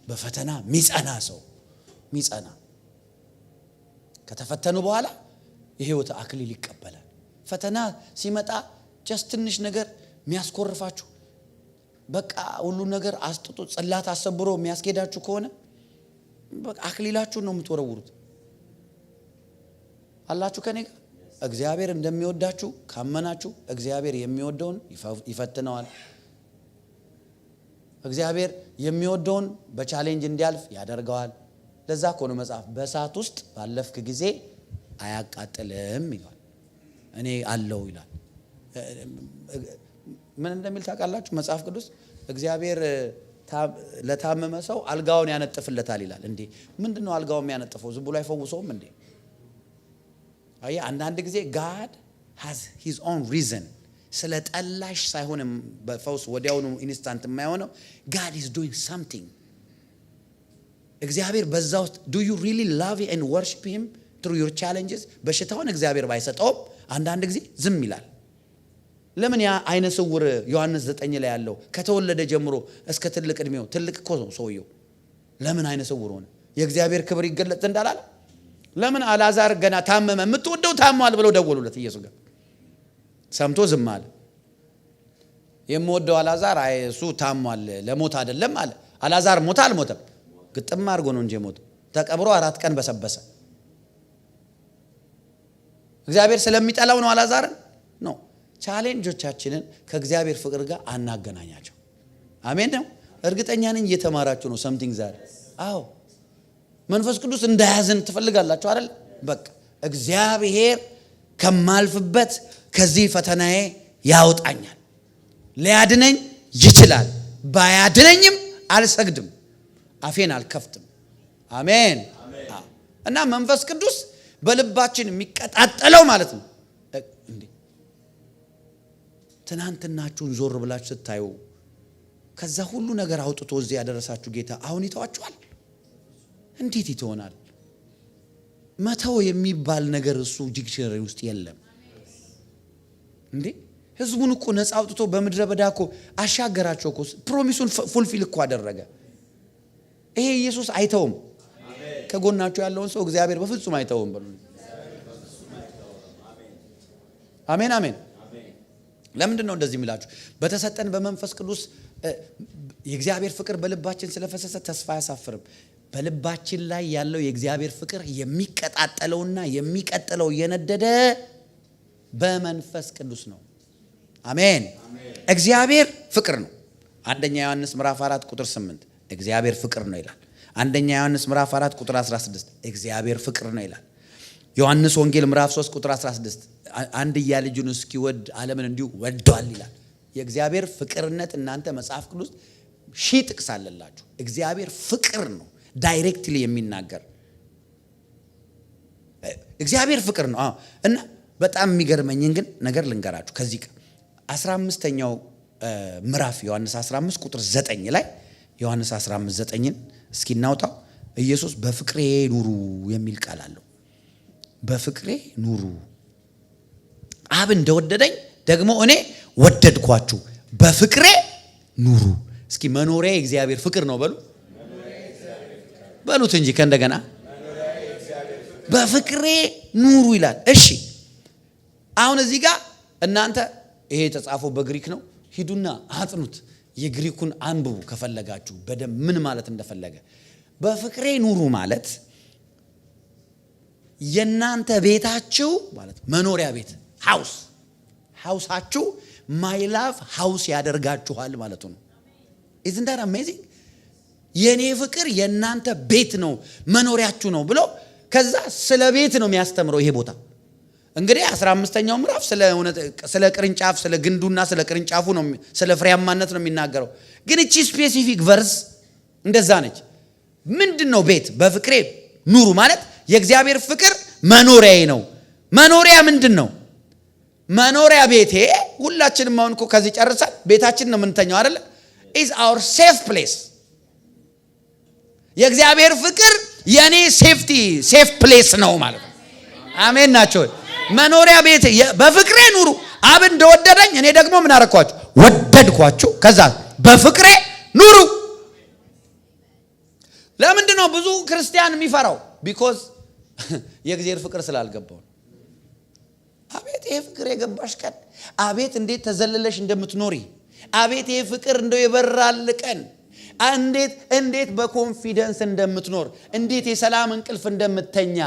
በፈተና ሚጸና ሰው ሚጸና ከተፈተኑ በኋላ የሕይወት አክሊል ይቀበላል። ፈተና ሲመጣ ጀስት ትንሽ ነገር የሚያስኮርፋችሁ በቃ ሁሉ ነገር አስጥቶ ጽላት አሰብሮ የሚያስኬዳችሁ ከሆነ በቃ አክሊላችሁን ነው የምትወረውሩት። አላችሁ ከኔ ጋር? እግዚአብሔር እንደሚወዳችሁ ካመናችሁ እግዚአብሔር የሚወደውን ይፈትነዋል። እግዚአብሔር የሚወደውን በቻሌንጅ እንዲያልፍ ያደርገዋል። ለዛ እኮ ነው መጽሐፍ በእሳት ውስጥ ባለፍክ ጊዜ አያቃጥልም ይላል። እኔ አለው ይላል። ምን እንደሚል ታውቃላችሁ? መጽሐፍ ቅዱስ እግዚአብሔር ለታመመ ሰው አልጋውን ያነጥፍለታል ይላል። እንዴ ምንድነው አልጋውን የሚያነጥፈው? ዝም ብሎ አይፈውሰውም እንዴ? አያ አንዳንድ ጊዜ God has his own reason። ስለ ጠላሽ ሳይሆን በፈውስ ወዲያውኑ ኢንስታንት የማይሆነው God is doing something። እግዚአብሔር በዛ ውስጥ do you really love and worship him through your challenges? በሽታውን እግዚአብሔር ባይሰጠውም አንዳንድ ጊዜ ዝም ይላል። ለምን? ያ አይነ ስውር ዮሐንስ 9 ላይ ያለው ከተወለደ ጀምሮ እስከ ትልቅ እድሜው ትልቅ እኮ ነው ሰውየው። ለምን አይነ ስውር ሆነ? የእግዚአብሔር ክብር ይገለጥ እንዳላለ። ለምን? አልዓዛር ገና ታመመ። የምትወደው ታሟል ብለው ደወሉለት ኢየሱስ ጋር። ሰምቶ ዝም አለ። የምወደው አልዓዛር እሱ ታሟል ለሞት አይደለም አለ። አልዓዛር ሞተ አልሞተም? ግጥም አድርጎ ነው እንጂ ሞተ። ተቀብሮ 4 ቀን በሰበሰ። እግዚአብሔር ስለሚጠላው ነው አልዓዛርን ነው። ቻሌንጆቻችንን ከእግዚአብሔር ፍቅር ጋር አናገናኛቸው። አሜን ነው። እርግጠኛ ነኝ እየተማራችሁ ነው something ዛሬ። አዎ መንፈስ ቅዱስ እንዳያዝን ትፈልጋላችሁ አይደል? በቃ እግዚአብሔር ከማልፍበት ከዚህ ፈተናዬ ያውጣኛል፣ ሊያድነኝ ይችላል። ባያድነኝም አልሰግድም፣ አፌን አልከፍትም። አሜን። እና መንፈስ ቅዱስ በልባችን የሚቀጣጠለው ማለት ነው። እንዴ ትናንትናችሁን ዞር ብላችሁ ስታዩ ከዛ ሁሉ ነገር አውጥቶ እዚህ ያደረሳችሁ ጌታ አሁን ይተዋችኋል? እንዴት ይተወናል? መተው የሚባል ነገር እሱ ዲክሽነሪ ውስጥ የለም። እንዴ ህዝቡን እኮ ነፃ አውጥቶ በምድረ በዳ እኮ አሻገራቸው እኮ ፕሮሚሱን ፉልፊል እኮ አደረገ። ይሄ ኢየሱስ አይተውም። ከጎናቸው ያለውን ሰው እግዚአብሔር በፍጹም አይተውም በሉ። አሜን አሜን። ለምንድን ነው እንደዚህ የሚላችሁ? በተሰጠን በመንፈስ ቅዱስ የእግዚአብሔር ፍቅር በልባችን ስለፈሰሰ ተስፋ አያሳፍርም። በልባችን ላይ ያለው የእግዚአብሔር ፍቅር የሚቀጣጠለውና የሚቀጥለው እየነደደ በመንፈስ ቅዱስ ነው። አሜን። እግዚአብሔር ፍቅር ነው። አንደኛ ዮሐንስ ምዕራፍ 4 ቁጥር 8 እግዚአብሔር ፍቅር ነው ይላል። አንደኛ ዮሐንስ ምዕራፍ 4 ቁጥር 16 እግዚአብሔር ፍቅር ነው ይላል። ዮሐንስ ወንጌል ምዕራፍ 3 ቁጥር 16 አንድያ ልጁን እስኪወድ ዓለምን እንዲሁ ወዷል ይላል። የእግዚአብሔር ፍቅርነት እናንተ መጽሐፍ ቅዱስ ሺህ ጥቅስ አለላችሁ። እግዚአብሔር ፍቅር ነው ዳይሬክትሊ የሚናገር እግዚአብሔር ፍቅር ነው። እና በጣም የሚገርመኝን ግን ነገር ልንገራችሁ። ከዚህ 15ኛው ምዕራፍ ዮሐንስ 15 ቁጥር 9 ላይ ዮሐንስ 15:9ን እስኪ እናውጣው። ኢየሱስ በፍቅሬ ኑሩ የሚል ቃል አለው። በፍቅሬ ኑሩ አብ እንደወደደኝ ደግሞ እኔ ወደድኳችሁ፣ በፍቅሬ ኑሩ። እስኪ መኖሪያ የእግዚአብሔር ፍቅር ነው በሉ በሉት እንጂ ከእንደገና በፍቅሬ ኑሩ ይላል። እሺ አሁን እዚህ ጋር እናንተ ይሄ የተጻፈው በግሪክ ነው። ሂዱና አጥኑት፣ የግሪኩን አንብቡ ከፈለጋችሁ በደም ምን ማለት እንደፈለገ። በፍቅሬ ኑሩ ማለት የናንተ ቤታችሁ ማለት መኖሪያ ቤት ሃውሳችሁ ማይ ላቭ ሃውስ ያደርጋችኋል ማለት ነው። isn't that amazing? የኔ ፍቅር የናንተ ቤት ነው መኖሪያችሁ ነው ብሎ ከዛ ስለ ቤት ነው የሚያስተምረው ይሄ ቦታ። እንግዲህ 15ኛው ምዕራፍ ስለ ቅርንጫፍ ስለ ግንዱና ስለ ቅርንጫፉ ነው ስለ ፍሬያማነት ነው የሚናገረው። ግን እቺ ስፔሲፊክ ቨርስ እንደዛ ነች። ምንድነው ቤት? በፍቅሬ ኑሩ ማለት የእግዚአብሔር ፍቅር መኖሪያዬ ነው። መኖሪያ ምንድነው? መኖሪያ ቤቴ ሁላችንም አሁን እኮ ከዚህ ጨርሰን ቤታችን ነው የምንተኛው አይደለ? is our safe place። የእግዚአብሔር ፍቅር የኔ ሴፍ ፕሌስ ነው ማለት ነው። አሜን ናቸው። መኖሪያ ቤቴ በፍቅሬ ኑሩ። አብ እንደወደደኝ እኔ ደግሞ ምን አረኳችሁ? ወደድኳችሁ። ከዛ በፍቅሬ ኑሩ። ለምንድን ነው ብዙ ክርስቲያን የሚፈራው? ቢኮዝ የእግዚአብሔር ፍቅር ስላልገባው። አቤት ይሄ ፍቅር የገባሽ ቀን፣ አቤት እንዴት ተዘለለሽ እንደምትኖሪ፣ አቤት ይሄ ፍቅር እንደው የበራል ቀን፣ እንዴት በኮንፊደንስ እንደምትኖር፣ እንዴት የሰላም እንቅልፍ እንደምትተኛ።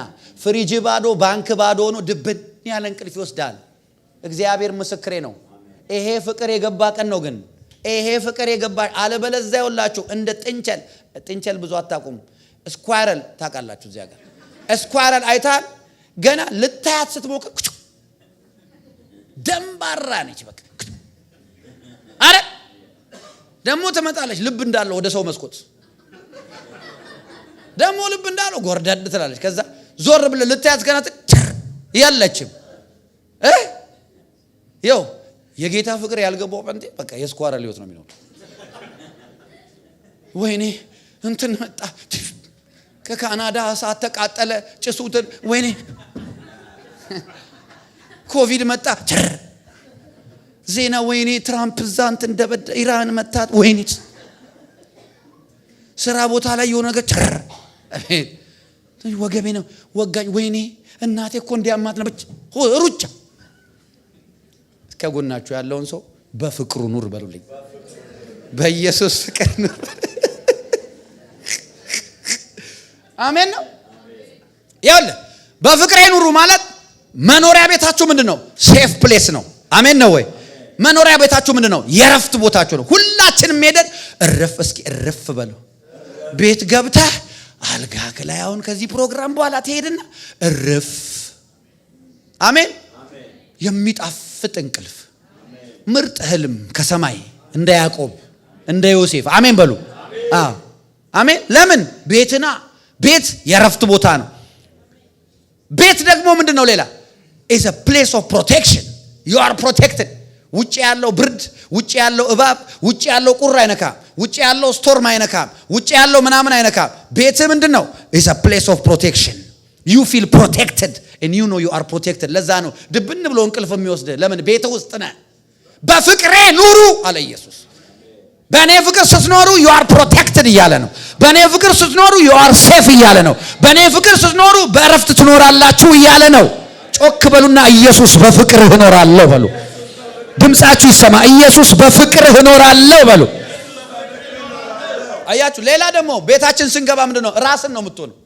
ፍሪጅ ባዶ ባንክ ባዶ ሆኖ ድብን ያለ እንቅልፍ ይወስዳል። እግዚአብሔር ምስክሬ ነው። ይሄ ፍቅር የገባ ቀን ነው። ግን ይሄ ፍቅር የገባ አለበለዚያ ይውላችሁ እንደ ጥንቸል ብዙ አታቁም። ስኳረል ታውቃላችሁ? እዚያ ጋር ስኳረል አይታል ገና ልታያት ስትሞክር ደምባራ ነች። በቃ አረ ደሞ ትመጣለች ልብ እንዳለው ወደ ሰው መስኮት ደሞ ልብ እንዳለው ጎርዳድ ትላለች። ከዛ ዞር ብለ ልታያት ገና ያለችም ይው የጌታ ፍቅር ያልገባው ጴንጤ በቃ የስኳረል ህይወት ነው የሚኖር። ወይኔ እንትን መጣ ከካናዳ እሳት ተቃጠለ ጭሱትን፣ ወይኔ ኮቪድ መጣ ዜና፣ ወይኔ ትራምፕ ዛንት እንደበደ ኢራን መታት፣ ወይኔ ስራ ቦታ ላይ የሆነ ነገር ወገቤ ነው ወጋኝ፣ ወይኔ እናቴ እኮ እንዲያማት ነው። ሩጫ ከጎናችሁ ያለውን ሰው በፍቅሩ ኑር በሉልኝ። በኢየሱስ ፍቅር ኑር። አሜን ነው። ይኸውልህ በፍቅሬ ኑሩ ማለት መኖሪያ ቤታችሁ ምንድነው? ሴፍ ፕሌስ ነው። አሜን ነው ወይ? መኖሪያ ቤታችሁ ምንድነው? የረፍት ቦታችሁ ነው። ሁላችንም ሄደን እረፍ በለው። ቤት ገብተህ አልጋ ላይ አሁን ከዚህ ፕሮግራም በኋላ ትሄድና እረፍ። አሜን። የሚጣፍጥ እንቅልፍ፣ ምርጥ ህልም ከሰማይ እንደ ያዕቆብ እንደ ዮሴፍ። አሜን በሉ። አሜን። ለምን? ቤት የረፍት ቦታ ነው። ቤት ደግሞ ምንድነው? ሌላ is a place of protection. you are protected። ውጪ ያለው ብርድ፣ ውጪ ያለው እባብ፣ ውጪ ያለው ቁራ አይነካም። ውጪ ያለው ስቶርም አይነካም። ውጪ ያለው ምናምን አይነካም። ቤት ምንድነው? is a place of protection። you feel protected and you know you are protected። ለዛ ነው ድብን ብሎ እንቅልፍ የሚወስድ። ለምን? ቤት ውስጥ ነህ። በፍቅሬ ኑሩ አለ ኢየሱስ። በእኔ ፍቅር ስትኖሩ you are protected እያለ ነው። በእኔ ፍቅር ስትኖሩ you are safe እያለ ነው። በእኔ ፍቅር ስትኖሩ በእረፍት ትኖራላችሁ እያለ ነው። ጮክ በሉና ኢየሱስ በፍቅርህ እኖራለሁ በሉ። ድምጻችሁ ይሰማ። ኢየሱስ በፍቅርህ እኖራለሁ በሉ። አያችሁ። ሌላ ደግሞ ቤታችን ስንገባ ምንድነው? ራስን ነው የምትሆነው።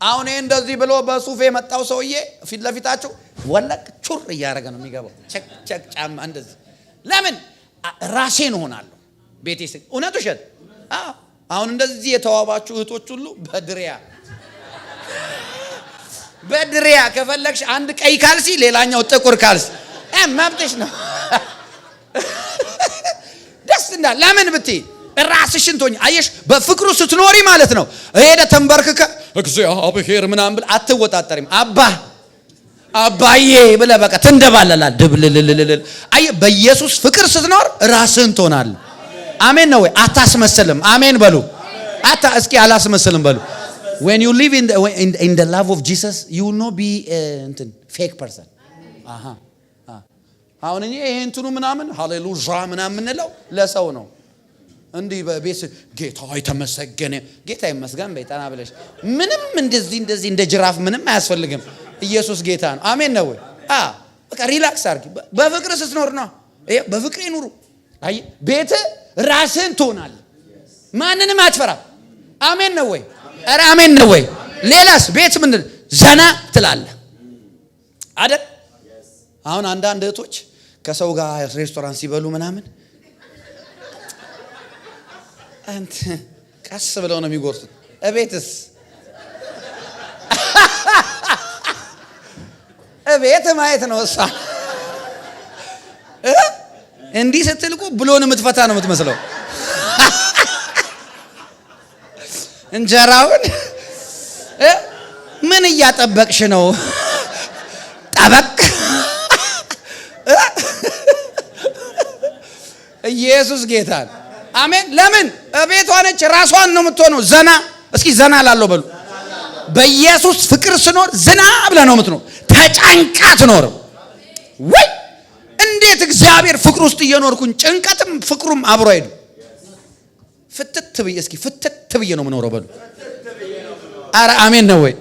አሁን እንደዚህ ብሎ በሱፍ የመጣው ሰውዬ ፊት ለፊታችሁ ወለቅ ቹር እያደረገ ነው የሚገባው። ቸክ ቸክ ጫማ እንደዚህ። ለምን? ራሴን ሆናለሁ ቤቴ ስን እውነት ውሸት? አሁን እንደዚህ የተዋባችሁ እህቶች ሁሉ በድሪያ ከፈለግሽ አንድ ቀይ ካልሲ ሌላኛው ጥቁር ካልሲ መብትሽ ነው። ደስ እንዳለ ለምን ብትይ ራስሽን ቶኝ አየሽ። በፍቅሩ ስትኖሪ ማለት ነው። ሄደ ተንበርክከ እግዚአብሔር ምናምን ብል አትወጣጠሪም። አባዬ ብለህ በቃ ትንደባለላል። ድብልልልል አየ። በኢየሱስ ፍቅር ስትኖር ራስህን ትሆናለህ። አሜን ነው ወይ? አታስመስልም። አሜን በሉ። እስኪ አላስመስልም በሉ። when you live in the love of Jesus you will not be fake person. አሁን እኔ ይሄ እንትኑ ምናምን ሃሌሉያ ምናምን እንለው ለሰው ነው። እንዲህ በቤት ጌታ የተመሰገነ ጌታ ይመስገን በይጣና ብለሽ ምንም እንደዚህ እንደ ጅራፍ ምንም አያስፈልግም። ኢየሱስ ጌታ ነው። አሜን ነው ወይ? በቃ ሪላክስ አድርጊ። በፍቅር ስትኖር ነው። በፍቅር ይኑሩ። አይ ቤት ራስን ትሆናለህ። ማንንም አትፈራም። አሜን ነው ወይ? ኧረ አሜን ነው ወይ? ሌላስ ቤት ምንድን ዘና ትላለህ አይደል? አሁን አንዳንድ እህቶች ከሰው ጋር ሬስቶራንት ሲበሉ ምናምን አንተ ቀስ ብለው ነው የሚጎርሱት። እቤትስ እቤት ማየት ነው። እሷ እንዲህ ስትልቁ ብሎን የምትፈታ ነው የምትመስለው። እንጀራውን ምን እያጠበቅሽ ነው? ጠበቅ። ኢየሱስ ጌታ ነው። አሜን። ለምን እቤቷ ነች፣ ራሷን ነው የምትሆነው። ዘና እስኪ ዘና ላለው በሉ። በኢየሱስ ፍቅር ስኖር ዝና ብለህ ነው የምትኖር። ተጨንቃ ትኖርም ወይ? እንዴት እግዚአብሔር ፍቅር ውስጥ እየኖርኩኝ ጭንቀትም ፍቅሩም አብሮ አይዱ። ፍትት ብዬ ነው የምኖረው በሉ። ኧረ አሜን ነው ወይ?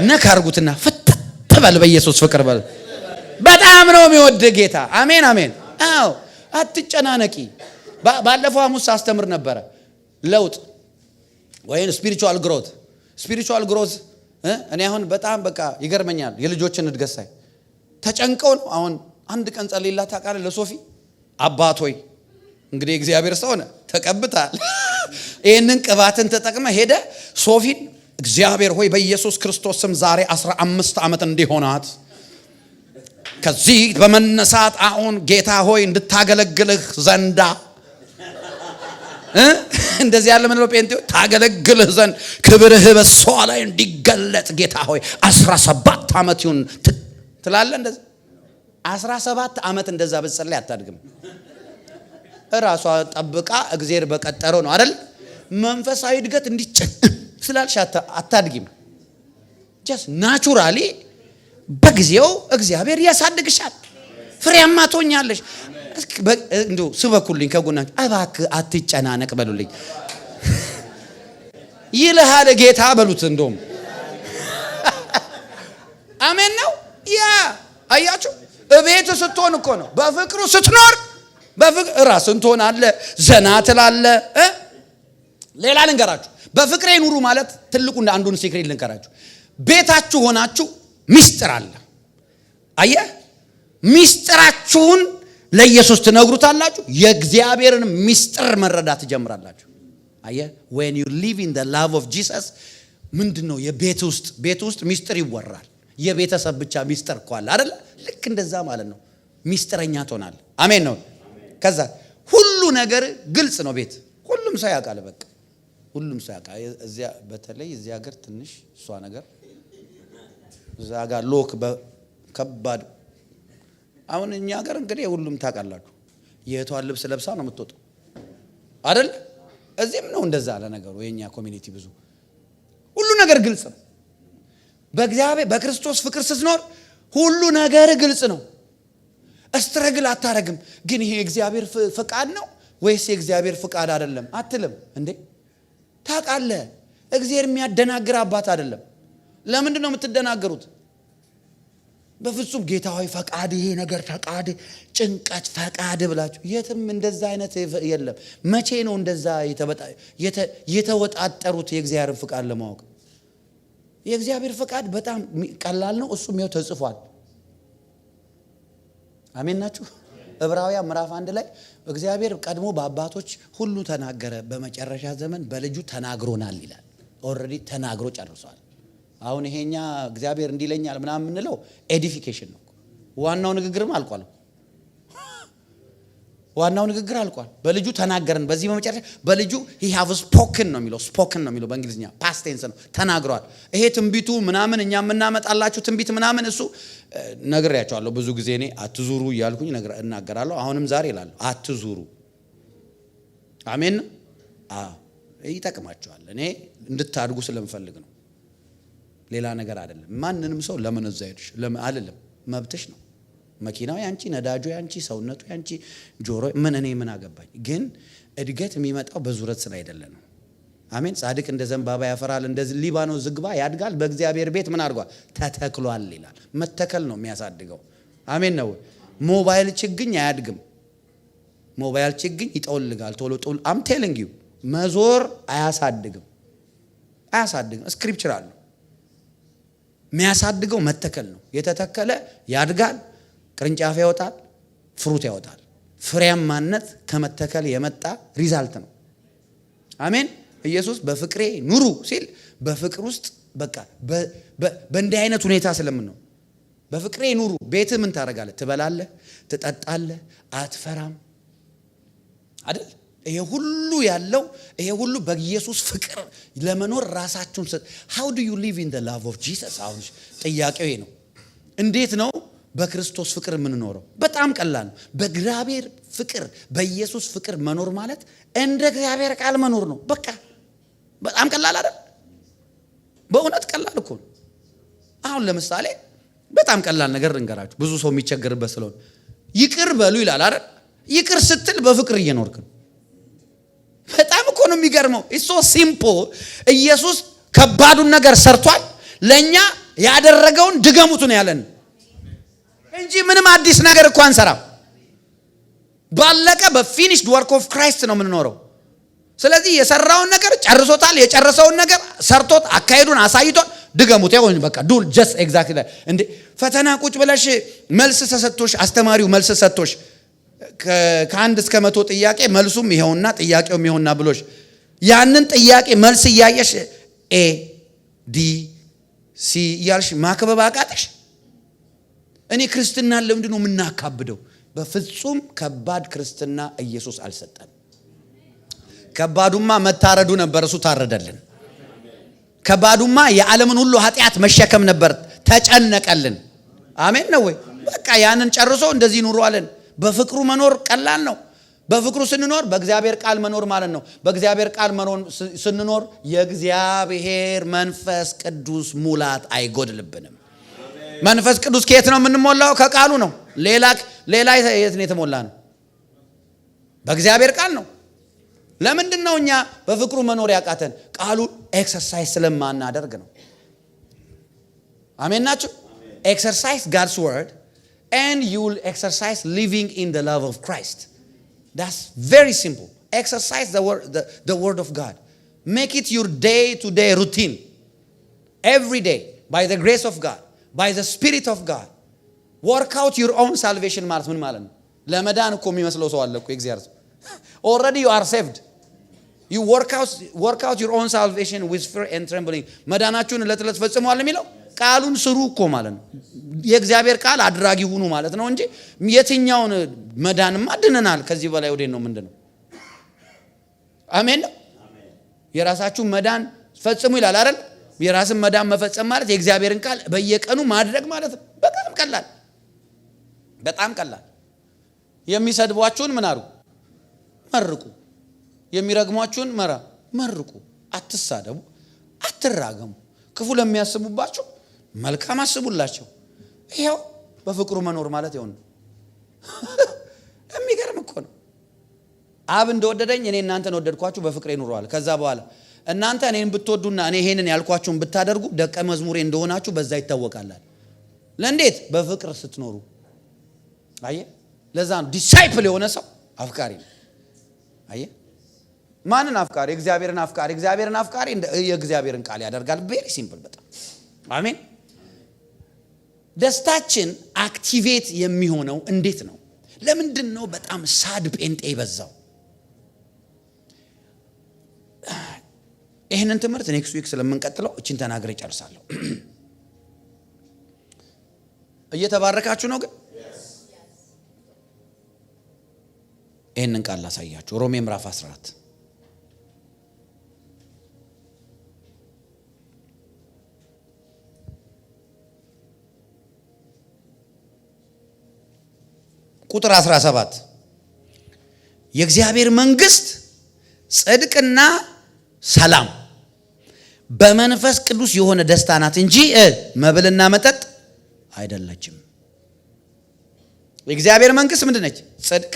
ነካ አድርጉትና ፍትት በል በኢየሱስ ፍቅር በል። በጣም ነው የሚወድ ጌታ። አሜን አሜን። አዎ አትጨናነቂ። ባለፈው ሐሙስ አስተምር ነበረ ለውጥ ወይም ስፒሪቹዋል ግሮዝ። እኔ አሁን በጣም በቃ ይገርመኛል የልጆችን እድገት ሳይ። ተጨንቀው ነው አሁን አንድ ቀን ጸልይላት ታውቃለህ ለሶፊ። አባት ሆይ እንግዲህ እግዚአብሔር ሰው ሆነ ተቀብታል። ይሄንን ቅባትን ተጠቅመ ሄደ ሶፊን እግዚአብሔር ሆይ በኢየሱስ ክርስቶስ ስም ዛሬ 15 ዓመት እንዲሆናት ከዚህ በመነሳት አሁን ጌታ ሆይ እንድታገለግልህ ዘንዳ እንደዚህ ያለ ምን ነው ጴንጤው ታገለግልህ ዘንድ ክብርህ በሷ ላይ እንዲገለጥ ጌታ ሆይ 17 ዓመት ይሁን ትላለህ። እንደዚህ 17 ዓመት እንደዛ በጸለይ አታድግም። ራሷ ጠብቃ እግዚአብሔር በቀጠረው ነው አይደል? መንፈሳዊ እድገት እንዲጭ ስላልሽ አታድግም። ጀስ ናቹራሊ በጊዜው እግዚአብሔር ያሳድግሻል። ፍሬያማ ትሆኛለሽ። እንዶ ስበኩልኝ ከጎናችሁ እባክህ አትጨናነቅ በሉልኝ። ይልሃል ጌታ በሉት። እንደውም አሜን ነው። ያ አያችሁ እቤት ስትሆን እኮ ነው። በፍቅሩ ስትኖር በፍቅር ራስን ትሆናለህ፣ ዘና ትላለህ። ሌላ ልንገራችሁ፣ በፍቅሬ ኑሩ ማለት ትልቁ እንደ አንዱን ሴክሬት ልንገራችሁ። ቤታችሁ ሆናችሁ ሚስጥር አለ። አየህ ሚስጥራችሁን ለኢየሱስ ትነግሩታላችሁ። የእግዚአብሔርን ሚስጥር መረዳት ትጀምራላችሁ። አየህ when you live in the love of Jesus ምንድነው የቤት ውስጥ ሚስጥር ይወራል። የቤተሰብ ብቻ ሚስጥር እኮ አለ አይደል? ልክ እንደዛ ማለት ነው። ሚስጥረኛ ትሆናለህ። አሜን ነው። ከዛ ሁሉ ነገር ግልጽ ነው። ቤት ሁሉም ሰው ያውቃል። በቃ ሁሉም ሰው ያውቃል። እዚያ በተለይ እዚያ ሀገር ትንሽ እሷ ነገር እዛ ጋር ሎክ በከባድ አሁን እኛ ሀገር እንግዲህ ሁሉም ታውቃላችሁ። የቷን ልብስ ለብሳ ነው የምትወጣው አይደል? እዚህም ነው እንደዛ አለ ነገሩ። የኛ ኮሚኒቲ ብዙ ሁሉ ነገር ግልጽ ነው። በእግዚአብሔር በክርስቶስ ፍቅር ስትኖር ሁሉ ነገር ግልጽ ነው። ስትረግል አታረግም። ግን ይሄ የእግዚአብሔር ፍቃድ ነው ወይስ የእግዚአብሔር ፍቃድ አይደለም አትልም እንዴ? ታውቃለህ፣ እግዚአብሔር የሚያደናግር አባት አይደለም። ለምንድን ነው የምትደናገሩት? በፍጹም ጌታ ሆይ ፈቃድ፣ ይሄ ነገር ፈቃድ፣ ጭንቀት ፈቃድ ብላችሁ የትም እንደዛ አይነት የለም። መቼ ነው እንደዛ የተወጣጠሩት የእግዚአብሔር ፍቃድ ለማወቅ? የእግዚአብሔር ፍቃድ በጣም ቀላል ነው። እሱም ይኸው ተጽፏል። አሜን ናችሁ? ዕብራውያን ምዕራፍ 1 ላይ እግዚአብሔር ቀድሞ በአባቶች ሁሉ ተናገረ፣ በመጨረሻ ዘመን በልጁ ተናግሮናል ይላል። ኦልሬዲ ተናግሮ ጨርሷል። አሁን ይሄኛ እግዚአብሔር እንዲለኛል ምናምን የምንለው ኤዲፊኬሽን ነው። ዋናው ንግግርም አልቋል። ዋናው ንግግር አልቋል። በልጁ ተናገረን። በዚህ በመጨረሻ በልጁ he have spoken ነው የሚለው። spoken ነው የሚለው በእንግሊዝኛ past tense ነው። ተናግሯል። ይሄ ትንቢቱ ምናምን እኛ የምናመጣላችሁ ትንቢት ምናምን እሱ ነግሬያቸዋለሁ ብዙ ጊዜ። እኔ አትዙሩ እያልኩኝ እናገራለሁ። አሁንም ዛሬ እላለሁ አትዙሩ። አሜን። ይጠቅማቸዋል። እኔ እንድታድጉ ስለምፈልግ ነው፣ ሌላ ነገር አይደለም። ማንንም ሰው ለምን እዛ ሄድሽ አይደለም፣ መብትሽ ነው። መኪናው ያንቺ፣ ነዳጁ ያንቺ፣ ሰውነቱ ያንቺ፣ ጆሮ እኔ ምን አገባኝ። ግን እድገት የሚመጣው በዙረት ስለ አይደለ ነው። አሜን። ጻድቅ እንደ ዘንባባ ያፈራል፣ እንደ ሊባኖስ ዝግባ ያድጋል፣ በእግዚአብሔር ቤት ምን አድርጓል? ተተክሏል ይላል። መተከል ነው የሚያሳድገው። አሜን ነው። ሞባይል ችግኝ አያድግም። ሞባይል ችግኝ ይጠወልጋል ቶሎ ቶሎ። አም ቴሊንግ ዩ መዞር አያሳድግም። ስክሪፕቸር አለ። የሚያሳድገው መተከል ነው። የተተከለ ያድጋል፣ ቅርንጫፍ ያወጣል፣ ፍሩት ያወጣል። ፍሬያማነት ከመተከል የመጣ ሪዛልት ነው። አሜን። ኢየሱስ በፍቅሬ ኑሩ ሲል በፍቅር ውስጥ በቃ በእንዲህ አይነት ሁኔታ ስለምን ነው በፍቅሬ ኑሩ። ቤት ምን ታረጋለህ? ትበላለህ፣ ትጠጣለህ፣ አትፈራም አይደል? ይሄ ሁሉ ያለው ይሄ ሁሉ በኢየሱስ ፍቅር ለመኖር ራሳችሁን how do you live in the love of Jesus? አሁን ጥያቄው ይሄ ነው። እንዴት ነው በክርስቶስ ፍቅር የምንኖረው? በጣም ቀላል ነው። በእግዚአብሔር ፍቅር በኢየሱስ ፍቅር መኖር ማለት እንደ እግዚአብሔር ቃል መኖር ነው። በቃ በጣም ቀላል አይደል? በእውነት ቀላል እኮ ነው። አሁን ለምሳሌ በጣም ቀላል ነገር ልንገራችሁ፣ ብዙ ሰው የሚቸገርበት ስለሆነ ይቅር በሉ ይላል አይደል? ይቅር ስትል በፍቅር እየኖርክ ነው። በጣም እኮ ነው የሚገርመው። it's so simple። ኢየሱስ ከባዱን ነገር ሰርቷል። ለኛ ያደረገውን ድገሙት ነው ያለን እንጂ ምንም አዲስ ነገር እኮ አንሰራም። ባለቀ በፊኒሽድ ወርክ ኦፍ ክራይስት ነው የምንኖረው። ስለዚህ የሰራውን ነገር ጨርሶታል። የጨረሰውን ነገር ሰርቶት አካሄዱን አሳይቷል። ድገሙት። ያው በቃ ዱል just exactly እንዴ ፈተና ቁጭ ብለሽ መልስ ተሰጥቶሽ አስተማሪው መልስ ሰጥቶሽ ከአንድ እስከ 100 ጥያቄ መልሱም ይሄውና ጥያቄውም ይሄውና ብሎሽ ያንን ጥያቄ መልስ እያየሽ ኤ ዲ ሲ እያልሽ ማክበብ አቃተሽ? እኔ ክርስትና ለምንድን ነው የምናካብደው? በፍጹም ከባድ ክርስትና ኢየሱስ አልሰጠን። ከባዱማ መታረዱ ነበር፣ እሱ ታረደልን። ከባዱማ የዓለምን ሁሉ ኃጢአት መሸከም ነበር፣ ተጨነቀልን። አሜን ነው ወይ? በቃ ያንን ጨርሶ እንደዚህ ኑሮ አለን። በፍቅሩ መኖር ቀላል ነው። በፍቅሩ ስንኖር በእግዚአብሔር ቃል መኖር ማለት ነው። በእግዚአብሔር ቃል መኖር ስንኖር የእግዚአብሔር መንፈስ ቅዱስ ሙላት አይጎድልብንም። መንፈስ ቅዱስ ከየት ነው የምንሞላው? ከቃሉ ነው። ሌላ የት ነው የተሞላ ነው? በእግዚአብሔር ቃል ነው። ለምንድን ነው እኛ በፍቅሩ መኖር ያቃተን? ቃሉ ኤክሰርሳይዝ ስለማናደርግ ነው። አሜን ናችሁ? ኤክሰርሳይዝ God's word and you will exercise living in the love of Christ. That's very simple. Exercise the word of God. Make it your day-to-day routine. Every day by the grace of God, by the Spirit of God. Work out your own salvation ማለት ምን ማለት ነው? ለመዳን እኮ የሚመስለው ሰው አለ እኮ እግዚአብሔር። Already you are saved. You work out your own salvation with fear and trembling. መዳናችሁን ለተለት ፈጽመዋል የሚለው ቃሉን ስሩ እኮ ማለት ነው። የእግዚአብሔር ቃል አድራጊ ሁኑ ማለት ነው እንጂ የትኛውን መዳንማ ድነናል። ከዚህ በላይ ወዴት ነው ምንድነው? አሜን። የራሳችሁ መዳን ፈጽሙ ይላል አይደል? የራስን መዳን መፈጸም ማለት የእግዚአብሔርን ቃል በየቀኑ ማድረግ ማለት ነው። በጣም ቀላል። የሚሰድቧችሁን ምን አሩ? መርቁ። የሚረግሟችሁን መርቁ። አትሳደቡ፣ አትራገሙ። ክፉ ለሚያስቡባችሁ መልካም አስቡላቸው። ይሄው በፍቅሩ መኖር ማለት ይሁን። የሚገርም እኮ ነው። አብ እንደወደደኝ እኔ እናንተን ወደድኳችሁ በፍቅሬ ኑሯል። ከዛ በኋላ እናንተ እኔን ብትወዱና እኔ ይሄንን ያልኳችሁን ብታደርጉ ደቀ መዝሙሬ እንደሆናችሁ በዛ ይታወቃል። ለእንዴት? በፍቅር ስትኖሩ። አየ ለዛ ነው ዲሳይፕል የሆነ ሰው አፍቃሪ ነው። አየ ማንን አፍቃሪ? እግዚአብሔርን አፍቃሪ። እግዚአብሔርን አፍቃሪ የእግዚአብሔርን ቃል ያደርጋል። ቬሪ ሲምፕል በጣም አሜን። ደስታችን አክቲቬት የሚሆነው እንዴት ነው? ለምንድን ነው በጣም ሳድ ጴንጤ ይበዛው? ይህንን ትምህርት ኔክስት ዊክ ስለምንቀጥለው እቺን ተናግሬ ጨርሳለሁ። እየተባረካችሁ ነው ግን ይህንን ቃል ላሳያችሁ። ሮሜ ምዕራፍ 14 ቁጥር 17 የእግዚአብሔር መንግስት ጽድቅና ሰላም በመንፈስ ቅዱስ የሆነ ደስታ ናት እንጂ መብልና መጠጥ አይደለችም። የእግዚአብሔር መንግስት ምንድነች? ጽድቅ፣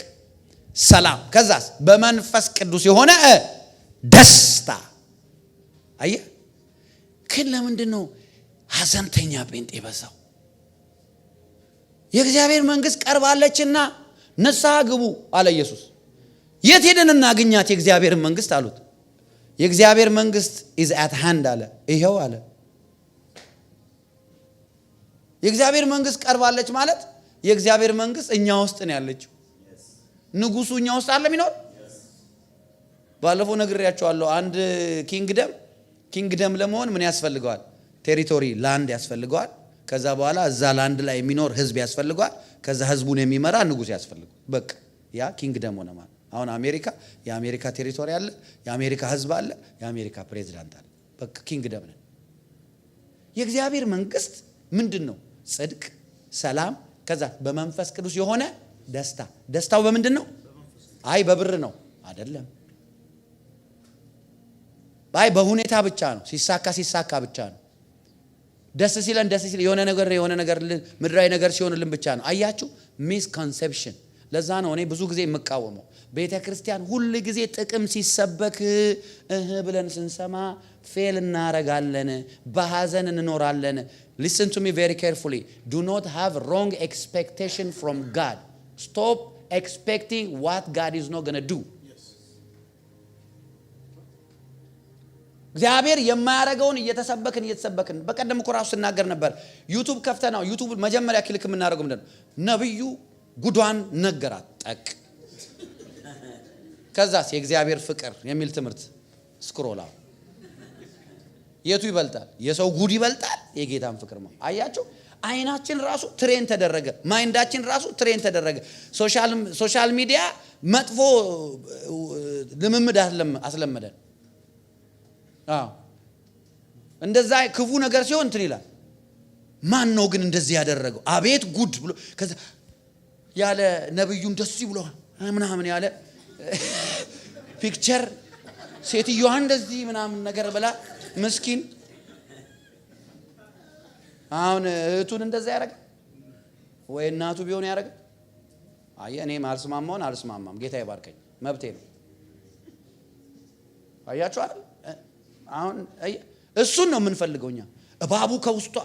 ሰላም፣ ከዛስ በመንፈስ ቅዱስ የሆነ ደስታ። አየ ግን ለምንድን ነው ሐዘንተኛ ጴንጤ በዛው? የእግዚአብሔር መንግስት ቀርባለችና ንስሐ ግቡ አለ ኢየሱስ። የት ሄደን እናገኛት የእግዚአብሔር መንግስት አሉት። የእግዚአብሔር መንግስት is at hand አለ። ይሄው አለ። የእግዚአብሔር መንግስት ቀርባለች ማለት የእግዚአብሔር መንግስት እኛ ውስጥ ነው ያለችው። ንጉሱ እኛ ውስጥ አለ የሚኖር። ባለፈው ነግሬያቸዋለሁ። አንድ ኪንግደም ለመሆን ምን ያስፈልገዋል? ቴሪቶሪ ላንድ ያስፈልገዋል። ከዛ በኋላ እዛ ላንድ ላይ የሚኖር ህዝብ ያስፈልገዋል። ከዛ ህዝቡን የሚመራ ንጉስ ያስፈልገዋል። በቃ ያ ኪንግደም ሆነ ማለት። አሁን አሜሪካ የአሜሪካ ቴሪቶሪ አለ፣ የአሜሪካ ህዝብ አለ፣ የአሜሪካ ፕሬዝዳንት አለ። በቃ ኪንግደም ነው። የእግዚአብሔር መንግስት ምንድነው? ጽድቅ፣ ሰላም፣ ከዛ በመንፈስ ቅዱስ የሆነ ደስታ። ደስታው በምንድን ነው? አይ በብር ነው አይደለም። አይ በሁኔታ ብቻ ነው። ሲሳካ ብቻ ነው። ደስ ሲለን የሆነ ነገር ምድራዊ ነገር ሲሆንልን ብቻ ነው። አያችሁ ሚስ ኮንሴፕሽን። ለዛ ነው እኔ ብዙ ጊዜ የምቃወመው ቤተ ክርስቲያን ሁሉ ጊዜ ጥቅም ሲሰበክ ብለን ስንሰማ ፌል እናረጋለን፣ በሐዘን እንኖራለን። listen to me very carefully. do not have wrong expectation from God. stop expecting what God is not going to do. እግዚአብሔር የማያረጋውን እየተሰበክን በቀደም እኮ ራሱ እናገር ነበር። ዩቲዩብ ከፍተናው ዩቲዩብ መጀመሪያ ክሊክ የምናደርገው ምንድነው? ነብዩ ጉዷን ነገራት ጠቅ። ከዛስ የእግዚአብሔር ፍቅር የሚል ትምህርት ስክሮላ። የቱ ይበልጣል? የሰው ጉድ ይበልጣል የጌታን ፍቅር ነው። አያችሁ አይናችን ራሱ ትሬን ተደረገ፣ ማይንዳችን ራሱ ትሬን ተደረገ። ሶሻል ሚዲያ መጥፎ ልምምድ አስለመደን። እንደዛ ክፉ ነገር ሲሆን እንትን ይላል። ማን ነው ግን እንደዚህ ያደረገው? አቤት ጉድ ብሎ ከዛ ያለ ነብዩን ደስ ይብሏል ምናምን ያለ ፒክቸር ሴትዮዋ እንደዚህ ምናምን ነገር ብላ ምስኪን። አሁን እህቱን እንደዛ ያደረገ ወይ እናቱ ቢሆን ያደረገ። አየ እኔ አልስማማም። ጌታ ይባርከኝ፣ መብቴ ነው። አያችሁ አይደል? አሁን እሱን ነው የምንፈልገው እኛ። እባቡ ከውስጧ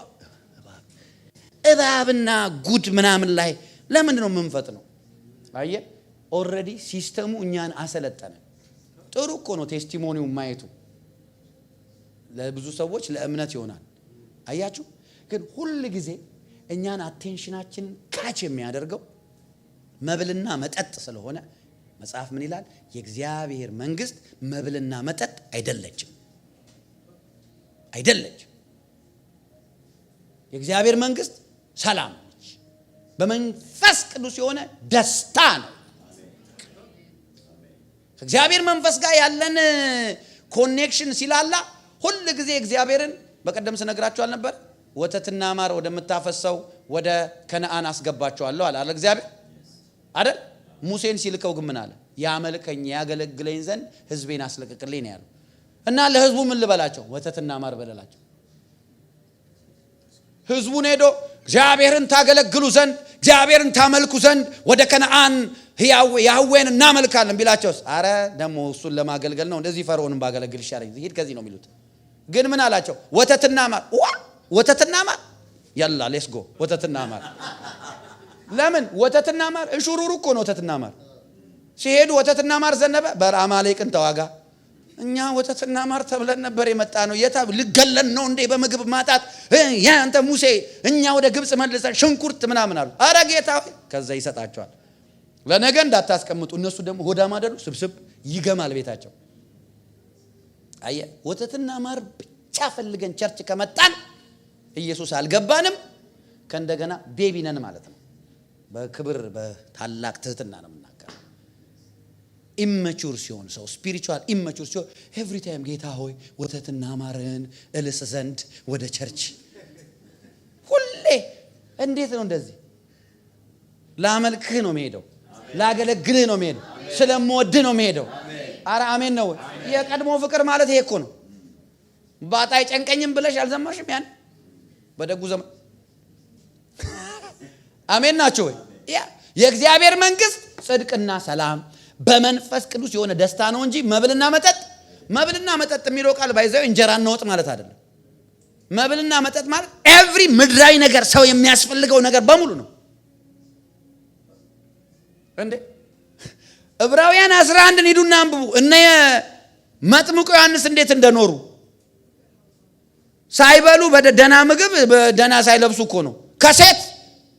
እባብና ጉድ ምናምን ላይ ለምንድን ነው የምንፈጥነው? አየ ኦልሬዲ ሲስተሙ እኛን አሰለጠነ። ጥሩ እኮ ነው ቴስቲሞኒው ማየቱ፣ ለብዙ ሰዎች ለእምነት ይሆናል። አያችሁ ግን ሁሉ ጊዜ እኛን አቴንሽናችንን ካች የሚያደርገው መብልና መጠጥ ስለሆነ መጽሐፍ ምን ይላል? የእግዚአብሔር መንግስት መብልና መጠጥ አይደለችም። የእግዚአብሔር መንግስት ሰላም ነች፣ በመንፈስ ቅዱስ የሆነ ደስታ ነው። ከእግዚአብሔር መንፈስ ጋር ያለን ኮኔክሽን ሲላላ ሁሉ ጊዜ እግዚአብሔርን በቀደም ስነግራችሁ ነበር። ወተትና ማር ወደምታፈሰው ወደ ከነዓን አስገባቸዋለሁ አለ እግዚአብሔር አይደል? ሙሴን ሲልከው ግን ምን አለ? ያመልከኝ ያገለግለኝ ዘንድ ህዝቤን አስለቅቅልኝ ነው ያለው። እና ለህዝቡ ምን ልበላቸው? ወተትና ማር በለላቸው። ህዝቡን ሄዶ እግዚአብሔርን ታገለግሉ ዘንድ እግዚአብሔርን ታመልኩ ዘንድ ወደ ከነዓን ያህዌን እናመልካለን ቢላቸውስ? አረ ደግሞ እሱን ለማገልገል ነው እንደዚህ ፈርዖንን ባገለግል ይሻለኝ ሂድ ከዚህ ነው የሚሉት። ግን ምን አላቸው? ወተትና ማር። ወተትና ማር ያላ ሌትስ ጎ ወተትና ማር። ለምን ወተትና ማር? እሹሩሩ እኮ ነው ወተትና ማር። ሲሄዱ ወተትና ማር ዘነበ። በአማሌቅን ተዋጋ። እኛ ወተትና ማር ተብለን ነበር የመጣ ነው። ልገለን ነው እንዴ በምግብ ማጣት? ያንተ ሙሴ እኛ ወደ ግብጽ መልሰን ሽንኩርት ምናምን አሉ። አረ ጌታ ከዛ ይሰጣቸዋል። ለነገ እንዳታስቀምጡ። እነሱ ደግሞ ሆዳም አይደሉ? ስብስብ ይገማል ቤታቸው። አየ ወተትና ማር ብቻ ፈልገን ቸርች ከመጣን ኢየሱስ አልገባንም። ከእንደገና ቤቢ ነን ማለት ነው። በክብር በታላቅ ትህትና ነው የምናገረው። ኢማቹር ሲሆን ሰው ስፒሪቹዋል ኢማቹር ሲሆን ኤቭሪ ታይም ጌታ ሆይ ወተትና ማርን እልስ ዘንድ ወደ ቸርች ሁሌ እንዴት ነው እንደዚህ? ላመልክህ ነው የምሄደው፣ ላገለግልህ ነው የምሄደው፣ ስለምወድህ ነው የምሄደው። አረ አሜን ነው። የቀድሞ ፍቅር ማለት ይሄ እኮ ነው። ባጣ አይጨንቀኝም ብለሽ አልዘማሽም? ያን በደጉ ዘመን አሜን ናቸው ወይ? ያ የእግዚአብሔር መንግስት ጽድቅና ሰላም በመንፈስ ቅዱስ የሆነ ደስታ ነው እንጂ መብልና መጠጥ የሚለው ቃል ባይዘው እንጀራና ወጥ ማለት አይደለም። መብልና መጠጥ ማለት ኤቭሪ ምድራዊ ነገር ሰው የሚያስፈልገው ነገር በሙሉ ነው እንዴ። ዕብራውያን 11 ሂዱና አንብቡ። እነ መጥምቁ ዮሐንስ እንዴት እንደኖሩ ሳይበሉ በደና ምግብ በደና ሳይለብሱ እኮ ነው። ከሴት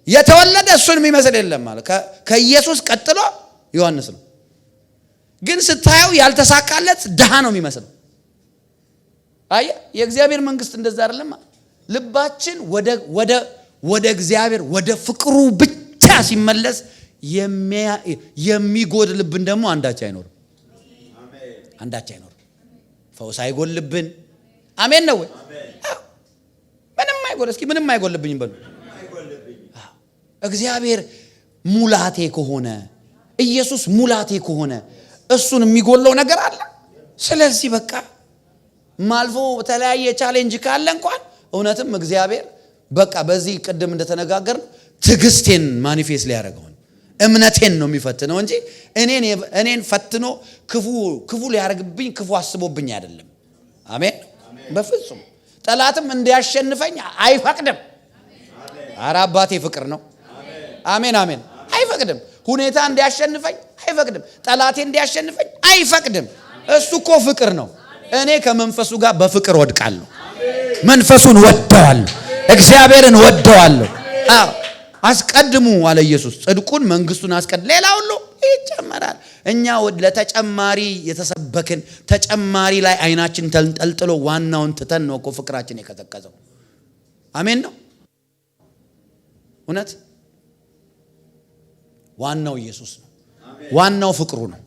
የተወለደ እሱን የሚመስል የለም ማለት ከኢየሱስ ቀጥሎ ዮሐንስ ነው። ግን ስታየው ያልተሳካለት ድሃ ነው የሚመስለው። አየ የእግዚአብሔር መንግስት እንደዛ አይደለም። ልባችን ወደ እግዚአብሔር ወደ ፍቅሩ ብቻ ሲመለስ የሚጎድልብን ደግሞ አንዳች አይኖርም። ፈውስ አይጎልብን። አሜን ነው ወይ? ምንም አይጎል። እስኪ ምንም አይጎልብኝ በሉ። እግዚአብሔር ሙላቴ ከሆነ ኢየሱስ ሙላቴ ከሆነ እሱን የሚጎለው ነገር አለ? ስለዚህ በቃ ማልፎ በተለያየ ቻሌንጅ ካለ እንኳን እውነትም እግዚአብሔር በቃ በዚህ ቅድም እንደተነጋገርን ትዕግስቴን ማኒፌስት ሊያደርገው እምነቴን ነው የሚፈትነው እንጂ እኔን ፈትኖ ክፉ ሊያደርግብኝ ክፉ አስቦብኝ አይደለም። አሜን። በፍጹም ጠላትም እንዲያሸንፈኝ አይፈቅድም። ኧረ አባቴ ፍቅር ነው። አሜን አሜን። አይፈቅድም። ሁኔታ እንዲያሸንፈኝ አይፈቅድም። ጠላቴ እንዲያሸንፈኝ አይፈቅድም። እሱ እኮ ፍቅር ነው። እኔ ከመንፈሱ ጋር በፍቅር ወድቃለሁ። መንፈሱን ወደዋለሁ። እግዚአብሔርን ወደዋለሁ። አስቀድሙ አለ ኢየሱስ ጽድቁን መንግስቱን ሌላ ሁሉ ይጨመራል። እኛ ለተጨማሪ የተሰበክን ተጨማሪ ላይ አይናችን ተንጠልጥሎ ዋናውን ትተን ነው እኮ ፍቅራችን የከተከዘው። አሜን ነው እውነት። ዋናው ኢየሱስ ነው። ዋናው ፍቅሩ ነው።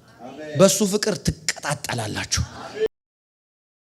በሱ ፍቅር ትቀጣጣላላችሁ።